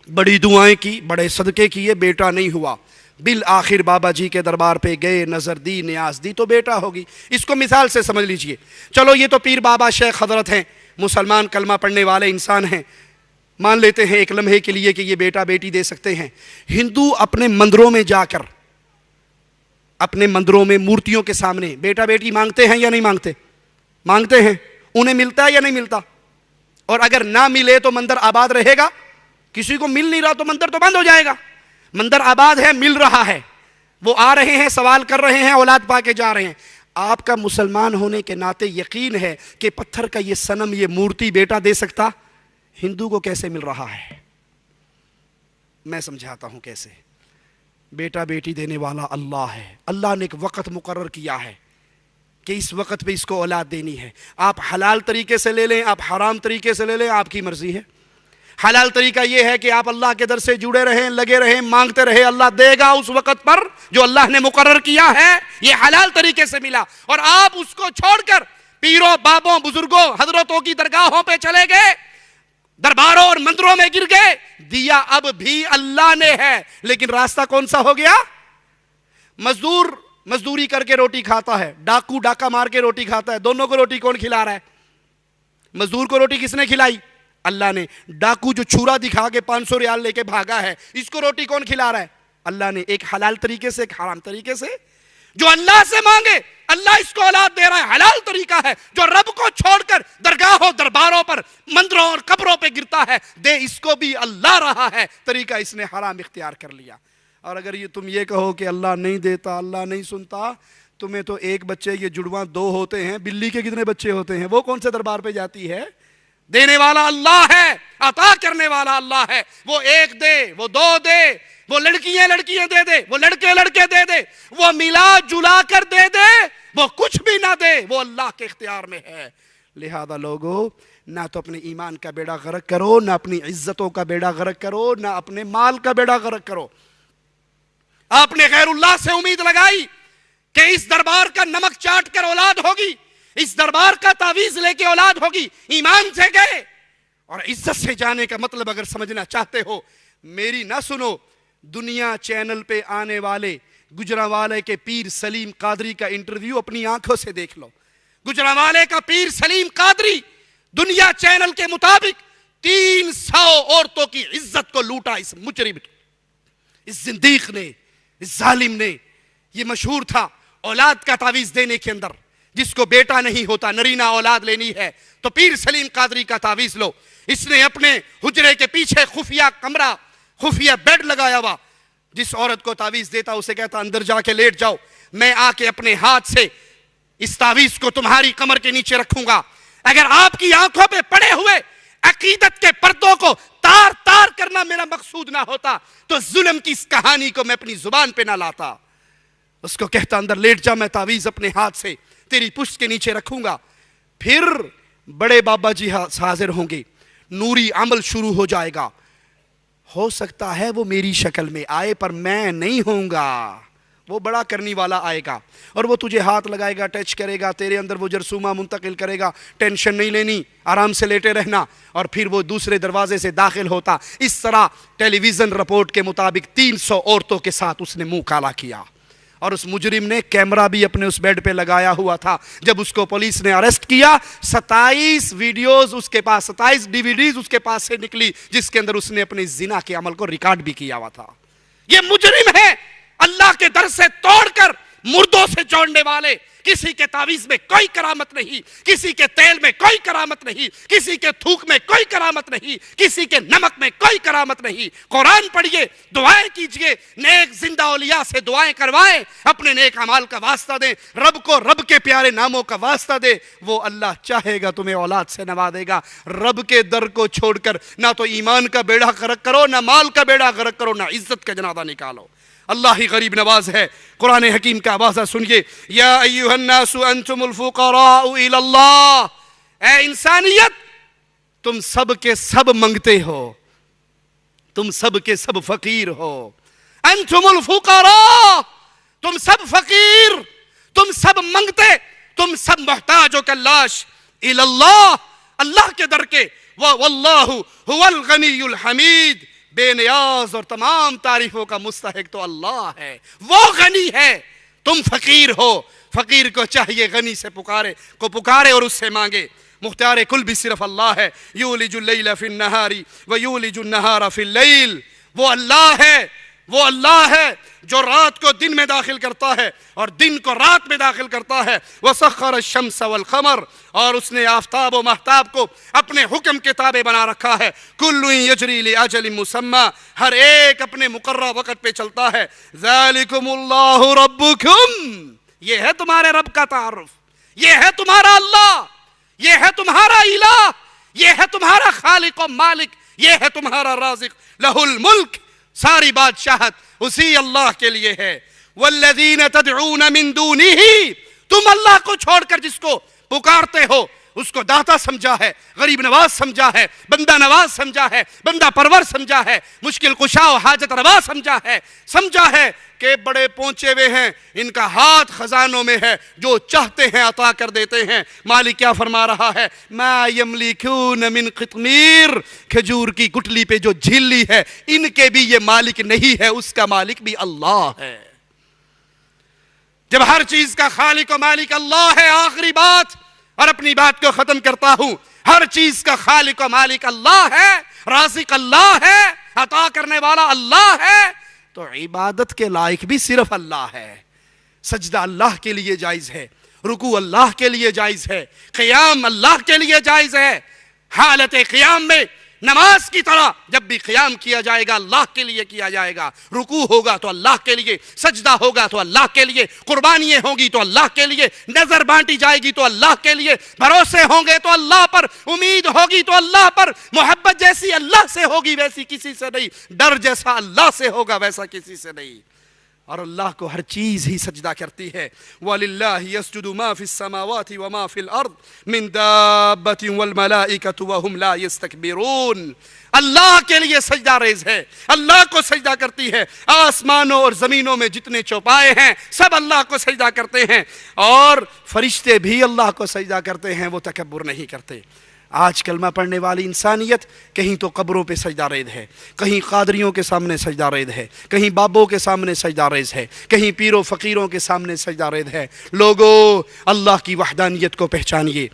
بڑی دعائیں کی، بڑے صدقے کیے، بیٹا نہیں ہوا. بالآخر بابا جی کے دربار پہ گئے، نظر دی، نیاز دی تو بیٹا ہوگی. اس کو مثال سے سمجھ لیجئے. چلو یہ تو پیر بابا شیخ حضرت ہیں، مسلمان کلمہ پڑھنے والے انسان ہیں، مان لیتے ہیں ایک لمحے کے لیے کہ یہ بیٹا بیٹی دے سکتے ہیں. ہندو اپنے مندروں میں جا کر، اپنے مندروں میں مورتیوں کے سامنے بیٹا بیٹی مانگتے ہیں یا نہیں مانگتے؟ مانگتے ہیں. انہیں ملتا ہے یا نہیں ملتا؟ اور اگر نہ ملے تو مندر آباد رہے گا؟ کسی کو مل نہیں رہا تو مندر تو بند ہو جائے گا. مندر آباد ہے، مل رہا ہے، وہ آ رہے ہیں، سوال کر رہے ہیں، اولاد پا کے جا رہے ہیں. آپ کا مسلمان ہونے کے ناطے یقین ہے کہ پتھر کا یہ صنم، یہ مورتی بیٹا دے سکتا؟ ہندو کو کیسے مل رہا ہے؟ میں سمجھاتا ہوں کیسے. بیٹا بیٹی دینے والا اللہ ہے. اللہ نے ایک وقت مقرر کیا ہے کہ اس وقت پہ اس کو اولاد دینی ہے. آپ حلال طریقے سے لے لیں، آپ حرام طریقے سے لے لیں، آپ کی مرضی ہے. حلال طریقہ یہ ہے کہ آپ اللہ کے در سے جڑے رہیں، لگے رہیں، مانگتے رہے، اللہ دے گا اس وقت پر جو اللہ نے مقرر کیا ہے. یہ حلال طریقے سے ملا. اور آپ اس کو چھوڑ کر پیروں، بابوں، بزرگوں، حضرتوں کی درگاہوں پہ چلے گئے، درباروں اور مندروں میں گر گئے. دیا اب بھی اللہ نے ہے، لیکن راستہ کون سا ہو گیا؟ مزدور مزدوری کر کے روٹی کھاتا ہے، ڈاکو ڈاکہ مار کے روٹی کھاتا ہے. دونوں کو روٹی کون کھلا رہا ہے؟ مزدور کو روٹی کس نے کھلائی؟ اللہ نے. ڈاکو جو چھرا دکھا کے 500 ریال لے کے بھاگا ہے، اس کو روٹی کون کھلا رہا ہے؟ اللہ نے. ایک حلال طریقے سے، ایک حرام طریقے سے. جو اللہ سے مانگے اللہ اس کو اولاد دے رہا ہے، حلال طریقہ ہے. جو رب کو چھوڑ کر درگاہوں، درباروں پر، مندروں اور قبروں پہ گرتا ہے، دے اس کو بھی اللہ رہا ہے، طریقہ اس نے حرام اختیار کر لیا. اور اگر یہ تم یہ کہو کہ اللہ نہیں دیتا، اللہ نہیں سنتا، تمہیں تو ایک بچے، یہ جڑواں 2 ہوتے ہیں، بلی کے کتنے بچے ہوتے ہیں؟ وہ کون سے دربار پہ جاتی ہے؟ دینے والا اللہ ہے، عطا کرنے والا اللہ ہے. وہ 1 دے، وہ 2 دے، وہ لڑکیاں دے دے، وہ لڑکے دے دے، وہ ملا جلا کر دے دے، وہ کچھ بھی نہ دے، وہ اللہ کے اختیار میں ہے. لہذا لوگو، نہ تو اپنے ایمان کا بیڑا غرق کرو، نہ اپنی عزتوں کا بیڑا غرق کرو، نہ اپنے مال کا بیڑا غرق کرو. آپ نے غیر اللہ سے امید لگائی کہ اس دربار کا نمک چاٹ کر اولاد ہوگی، اس دربار کا تعویذ لے کے اولاد ہوگی، ایمان سے گئے۔ اور عزت سے جانے کا مطلب اگر سمجھنا چاہتے ہو، میری نہ سنو، دنیا چینل پہ آنے والے گجرانوالے کے پیر سلیم قادری کا انٹرویو اپنی آنکھوں سے دیکھ لو۔ گجرانوالے کا پیر سلیم قادری دنیا چینل کے مطابق 300 عورتوں کی عزت کو لوٹا اس مجرم، اس زندیق نے، اس ظالم نے۔ یہ مشہور تھا اولاد کا تعویذ دینے کے اندر، جس کو بیٹا نہیں ہوتا، نرینہ اولاد لینی ہے تو پیر سلیم قادری کا تعویذ لو۔ اس نے اپنے حجرے کے پیچھے خفیہ کمرہ، خفیہ بیڈ لگایا ہوا، جس عورت کو تعویذ دیتا اسے کہتا اندر جا کے لیٹ جاؤ، میں آ کے اپنے ہاتھ سے اس تعویذ کو تمہاری کمر کے نیچے رکھوں گا۔ اگر آپ کی آنکھوں پہ پڑے ہوئے عقیدت کے پردوں کو تار تار کرنا میرا مقصود نہ ہوتا تو ظلم کی اس کہانی کو میں اپنی زبان پہ نہ لاتا۔ اس کو کہتا اندر لیٹ جا، میں تعویذ اپنے ہاتھ سے تیری پشت کے نیچے رکھوں گا۔ پھر بڑے بابا جی حاضر ہوں گے، نوری عمل شروع ہو جائے گا۔ ہو سکتا ہے وہ میری شکل میں آئے پر میں نہیں ہوں گا، وہ بڑا کرنی والا آئے گا اور وہ تجھے ہاتھ لگائے گا، ٹچ کرے گا، تیرے اندر وہ جرثومہ منتقل کرے گا، ٹینشن نہیں لینی، آرام سے لیٹے رہنا، اور پھر وہ دوسرے دروازے سے داخل ہوتا۔ اس طرح ٹیلی ویژن رپورٹ کے مطابق 300 عورتوں کے ساتھ اس نے منہ کالا کیا، اور اس مجرم نے کیمرہ بھی اپنے اس بیڈ پہ لگایا ہوا تھا۔ جب اس کو پولیس نے اریسٹ کیا، 27 ویڈیوز اس کے پاس، 27 DVDs اس کے پاس سے نکلی، جس کے اندر اس نے اپنے زنا کے عمل کو ریکارڈ بھی کیا ہوا تھا۔ یہ مجرم ہے، اللہ کے در سے توڑ کر مردوں سے جوڑنے والے۔ کسی کے تعویذ میں کوئی کرامت نہیں، کسی کے تیل میں کوئی کرامت نہیں، کسی کے تھوک میں کوئی کرامت نہیں، کسی کے نمک میں کوئی کرامت نہیں۔ قرآن پڑھیے، دعائیں کیجئے، نیک زندہ اولیاء سے دعائیں کروائیں، اپنے نیک اعمال کا واسطہ دیں، رب کو رب کے پیارے ناموں کا واسطہ دیں، وہ اللہ چاہے گا تمہیں اولاد سے نوازے گا۔ رب کے در کو چھوڑ کر نہ تو ایمان کا بیڑا غرق کرو، نہ مال کا بیڑا غرق کرو، نہ عزت کا جنازہ نکالو۔ اللہ ہی غریب نواز ہے۔ قرآن حکیم کا آوازہ سنیے، یا ایھا الناس انتم الفقراء الی اللہ، اے انسانیت تم سب کے سب منگتے ہو، تم سب کے سب فقیر ہو۔ انتم الفقراء، تم سب فقیر، تم سب منگتے، تم سب محتاج و کلاش، الی اللہ، اللہ کے در کے، واللہ هو الغنی الحمید، بے نیاز اور تمام تعریفوں کا مستحق تو اللہ ہے، وہ غنی ہے، تم فقیر ہو۔ فقیر کو چاہیے غنی سے پکارے اور اس سے مانگے۔ مختار کل بھی صرف اللہ ہے، یولج اللیل فی النہار ویولج النہار فی اللیل، وہ اللہ ہے، وہ اللہ ہے جو رات کو دن میں داخل کرتا ہے اور دن کو رات میں داخل کرتا ہے۔ وسخر الشمس والقمر، اور اس نے آفتاب و مہتاب کو اپنے حکم کے تابع بنا رکھا ہے۔ کل یجری لاجل مسمی، ہر ایک اپنے مقررہ وقت پہ چلتا ہے۔ ذالکم اللہ ربکم، یہ ہے تمہارے رب کا تعارف، یہ ہے تمہارا اللہ، یہ ہے تمہارا الہ، یہ ہے تمہارا خالق و مالک، یہ ہے تمہارا رازق۔ لہ الملک، ساری بادشاہت اسی اللہ کے لیے ہے۔ والذین تدعون من دونہ، تم اللہ کو چھوڑ کر جس کو پکارتے ہو اس کو داتا سمجھا ہے، غریب نواز سمجھا ہے، بندہ نواز سمجھا ہے، بندہ پرور سمجھا ہے، مشکل کشا و حاجت روا سمجھا ہے کہ بڑے پہنچے ہوئے ہیں، ان کا ہاتھ خزانوں میں ہے، جو چاہتے ہیں عطا کر دیتے ہیں۔ مالک کیا فرما رہا ہے؟ ما یملکون من قطمیر، کھجور کی گٹلی پہ جو جھیلی ہے ان کے بھی یہ مالک نہیں ہے، اس کا مالک بھی اللہ ہے۔ جب ہر چیز کا خالق و مالک اللہ ہے، آخری بات اور اپنی بات کو ختم کرتا ہوں، ہر چیز کا خالق و مالک اللہ ہے، رازق اللہ ہے، عطا کرنے والا اللہ ہے، تو عبادت کے لائق بھی صرف اللہ ہے۔ سجدہ اللہ کے لیے جائز ہے، رکوع اللہ کے لیے جائز ہے، قیام اللہ کے لیے جائز ہے۔ حالت قیام میں نماز کی طرح جب بھی قیام کیا جائے گا اللہ کے لیے کیا جائے گا، رکوع ہوگا تو اللہ کے لیے، سجدہ ہوگا تو اللہ کے لیے، قربانیاں ہوں گی تو اللہ کے لیے، نظر بانٹی جائے گی تو اللہ کے لیے، بھروسے ہوں گے تو اللہ پر، امید ہوگی تو اللہ پر، محبت جیسی اللہ سے ہوگی ویسی کسی سے نہیں، ڈر جیسا اللہ سے ہوگا ویسا کسی سے نہیں۔ اور اللہ کو ہر چیز ہی سجدہ کرتی ہے. وَلِلَّهِ يَسْجُدُ مَا فِي السَّمَاوَاتِ وَمَا فِي الْأَرْضِ مِن دَابَّةٍ وَالْمَلَائِكَةُ وَهُمْ لَا يَسْتَكْبِرُونَ. اللہ کے لیے سجدہ ریز ہے, اللہ کو سجدہ کرتی ہے. آسمانوں اور زمینوں میں جتنے چوپائے ہیں سب اللہ کو سجدہ کرتے ہیں, اور فرشتے بھی اللہ کو سجدہ کرتے ہیں, وہ تکبر نہیں کرتے. آج کلمہ پڑھنے والی انسانیت کہیں تو قبروں پہ سجدہ ریز ہے, کہیں قادریوں کے سامنے سجدہ ریز ہے, کہیں بابوں کے سامنے سجدہ ریز ہے, کہیں پیروں فقیروں کے سامنے سجدہ ریز ہے. لوگو, اللہ کی وحدانیت کو پہچانیے,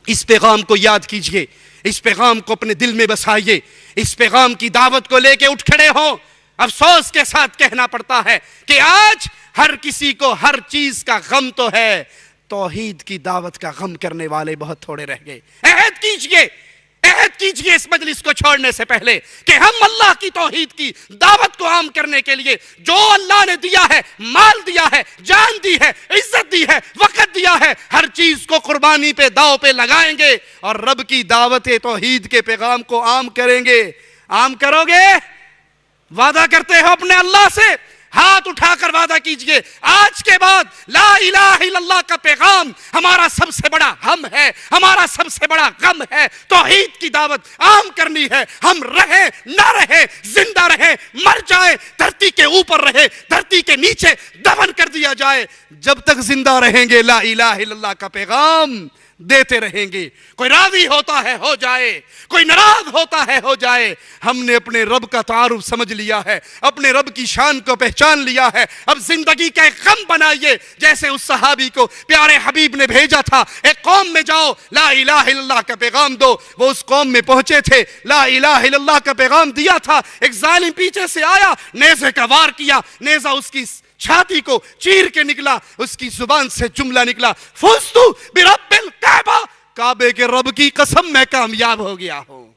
اس پیغام کو یاد کیجئے, اس پیغام کو اپنے دل میں بسائیے, اس پیغام کی دعوت کو لے کے اٹھ کھڑے ہوں. افسوس کے ساتھ کہنا پڑتا ہے کہ آج ہر کسی کو ہر چیز کا غم تو ہے, توحید کی دعوت کا غم کرنے والے بہت تھوڑے رہ گئے. عہد کیجئے اس مجلس کو چھوڑنے سے پہلے کہ ہم اللہ کی توحید کی دعوت کو عام کرنے کے لیے جو اللہ نے دیا ہے, مال دیا ہے, جان دی ہے, عزت دی ہے, وقت دیا ہے, ہر چیز کو قربانی پہ داؤ پہ لگائیں گے اور رب کی دعوت توحید کے پیغام کو عام کریں گے. عام کرو گے؟ وعدہ کرتے ہو اپنے اللہ سے؟ ہاتھ اٹھا کر وعدہ کیجئے, آج کے بعد لا الہ الا اللہ کا پیغام ہمارا سب سے بڑا ہم ہے, ہمارا سب سے بڑا غم ہے. توحید کی دعوت عام کرنی ہے. ہم رہے نہ رہے, زندہ رہے مر جائے, دھرتی کے اوپر رہے دھرتی کے نیچے دفن کر دیا جائے, جب تک زندہ رہیں گے لا الہ الا اللہ کا پیغام دیتے رہیں گے. کوئی راضی ہوتا ہے ہو جائے, کوئی ناراض ہوتا ہے ہو جائے. ہم نے اپنے رب کا تعارف سمجھ لیا ہے, اپنے رب کی شان کو پہچان لیا ہے. اب زندگی کا ایک غم بنائیے, جیسے اس صحابی کو پیارے حبیب نے بھیجا تھا, ایک قوم میں جاؤ لا الہ الا اللہ کا پیغام دو. وہ اس قوم میں پہنچے تھے, لا الہ الا اللہ کا پیغام دیا تھا. ایک ظالم پیچھے سے آیا, نیزے کا وار کیا, نیزہ اس کی چھاتی کو چیر کے نکلا, اس کی زبان سے جملہ نکلا, فزتو برب الکعبہ, کعبے کے رب کی قسم میں کامیاب ہو گیا ہوں.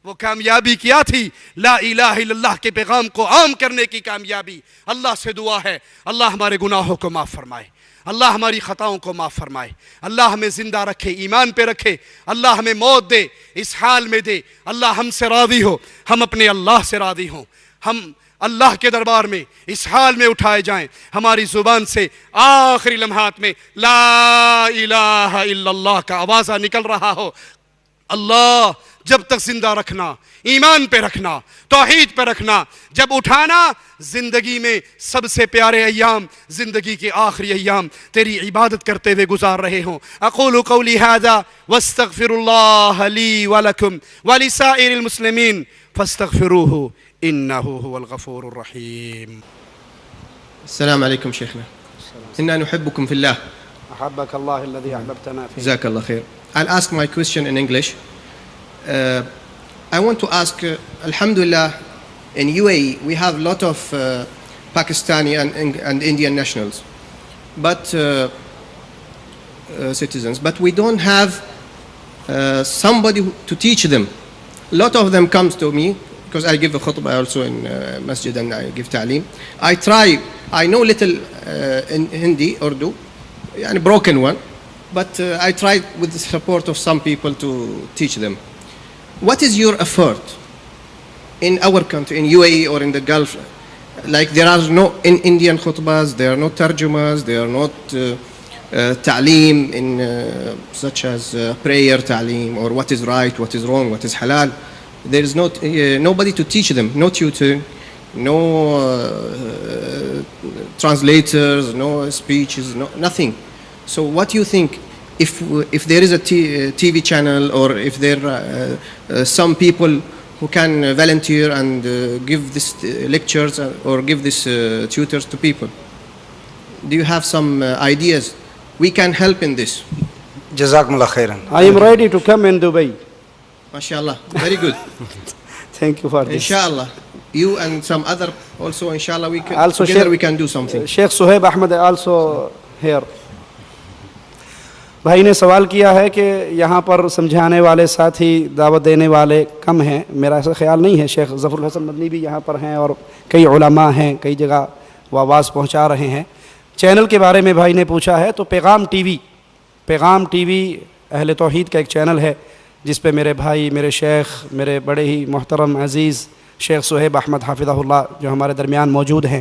وہ کامیابی کیا تھی؟ لا الہ الا اللہ کے پیغام کو عام کرنے کی کامیابی. اللہ سے دعا ہے اللہ ہمارے گناہوں کو معاف فرمائے, اللہ ہماری خطاؤں کو معاف فرمائے, اللہ ہمیں زندہ رکھے, ایمان پہ رکھے, اللہ ہمیں موت دے, اس حال میں دے. اللہ ہم سے راضی ہو, ہم اپنے اللہ سے راضی ہوں, ہم اللہ کے دربار میں اس حال میں اٹھائے جائیں, ہماری زبان سے آخری لمحات میں لا الہ الا اللہ کا آوازہ نکل رہا ہو. اللہ جب تک زندہ رکھنا, ایمان پہ رکھنا, توحید پہ رکھنا, جب اٹھانا زندگی میں سب سے پیارے ایام, زندگی کے آخری ایام تیری عبادت کرتے ہوئے گزار رہے ہوں. اقول قولی ھذا واستغفر اللہ لی ولکم ولسائر المسلمین فاستغفروہ إنه هو الغفور الرحيم. السلام عليكم شيخنا. إنا نحبكم في الله. أحبك الله الذي أحببتنا فيه. جزاك الله خير. I'll ask my question in English. I want to ask, Alhamdulillah, in UAE we have a lot of Pakistani and Indian nationals, but citizens, but we don't have somebody to teach them. A lot of them comes to me, because I give a khutbah also in masjid and I give ta'aleem. I know little in Hindi, Urdu, a broken one, but I try with the support of some people to teach them. What is your effort in our country, in UAE or in the Gulf? Like there are no in Indian khutbahs, there are no tarjumas, there are not ta'aleem in such as prayer ta'aleem, or what is right, what is wrong, what is halal. There is nobody to teach them, no tutor, no translators, no speeches, nothing. So what do you think, if there is a TV channel, or if there are some people who can volunteer and give this lectures or give this tutors to people? Do you have some ideas? We can help in this. Jazakumullah khairan. I am ready to come in Dubai. MashaAllah, very good. Thank you for this. Inshallah, you and some other also, inshallah, we can Also together we can do something. Sheikh Suhaib Ahmed also here. بھائی نے سوال کیا ہے کہ یہاں پر سمجھانے والے ساتھی دعوت دینے والے کم ہیں. میرا ایسا خیال نہیں ہے. شیخ ظفر الحسن مدنی بھی یہاں پر ہیں اور کئی علماء ہیں, کئی جگہ وہ آواز پہنچا رہے ہیں. چینل کے بارے میں بھائی نے پوچھا ہے, تو پیغام ٹی وی اہل توحید کا ایک چینل ہے جس پہ میرے بھائی, میرے شیخ, میرے بڑے ہی محترم عزیز شیخ صہیب احمد حافظہ اللہ جو ہمارے درمیان موجود ہیں,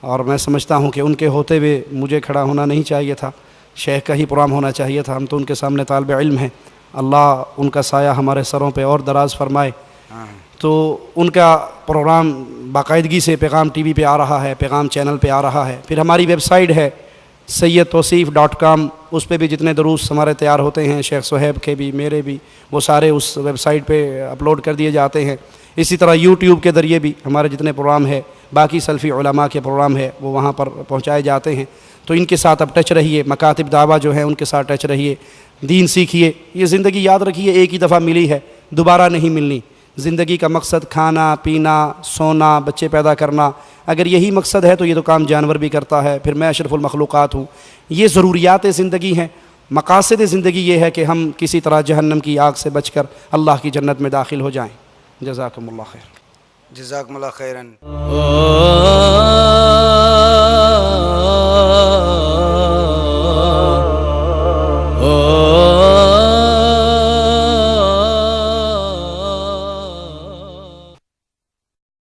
اور میں سمجھتا ہوں کہ ان کے ہوتے ہوئے مجھے کھڑا ہونا نہیں چاہیے تھا، شیخ کا ہی پروگرام ہونا چاہیے تھا. ہم تو ان کے سامنے طالب علم ہیں. اللہ ان کا سایہ ہمارے سروں پہ اور دراز فرمائے. تو ان کا پروگرام باقاعدگی سے پیغام ٹی وی پہ آ رہا ہے، پیغام چینل پہ آ رہا ہے. پھر ہماری ویب سائٹ ہے sayyidtawseef.com، اس پہ بھی جتنے دروس ہمارے تیار ہوتے ہیں، شیخ صہیب کے بھی میرے بھی، وہ سارے اس ویب سائٹ پہ اپلوڈ کر دیے جاتے ہیں. اسی طرح یوٹیوب کے ذریعے بھی ہمارے جتنے پروگرام ہے، باقی سلفی علماء کے پروگرام ہے، وہ وہاں پر پہنچائے جاتے ہیں. تو ان کے ساتھ اب ٹچ رہیے، مکاتب دعویٰ جو ہیں ان کے ساتھ ٹچ رہیے، دین سیکھیے. یہ زندگی یاد رکھیے ایک ہی دفعہ ملی ہے، دوبارہ نہیں ملنی. زندگی کا مقصد کھانا پینا سونا بچے پیدا کرنا، اگر یہی مقصد ہے تو یہ تو کام جانور بھی کرتا ہے. پھر میں اشرف المخلوقات ہوں. یہ ضروریات زندگی ہیں. مقاصد زندگی یہ ہے کہ ہم کسی طرح جہنم کی آگ سے بچ کر اللہ کی جنت میں داخل ہو جائیں. جزاکم اللہ خیر. جزاکم اللہ خیراً.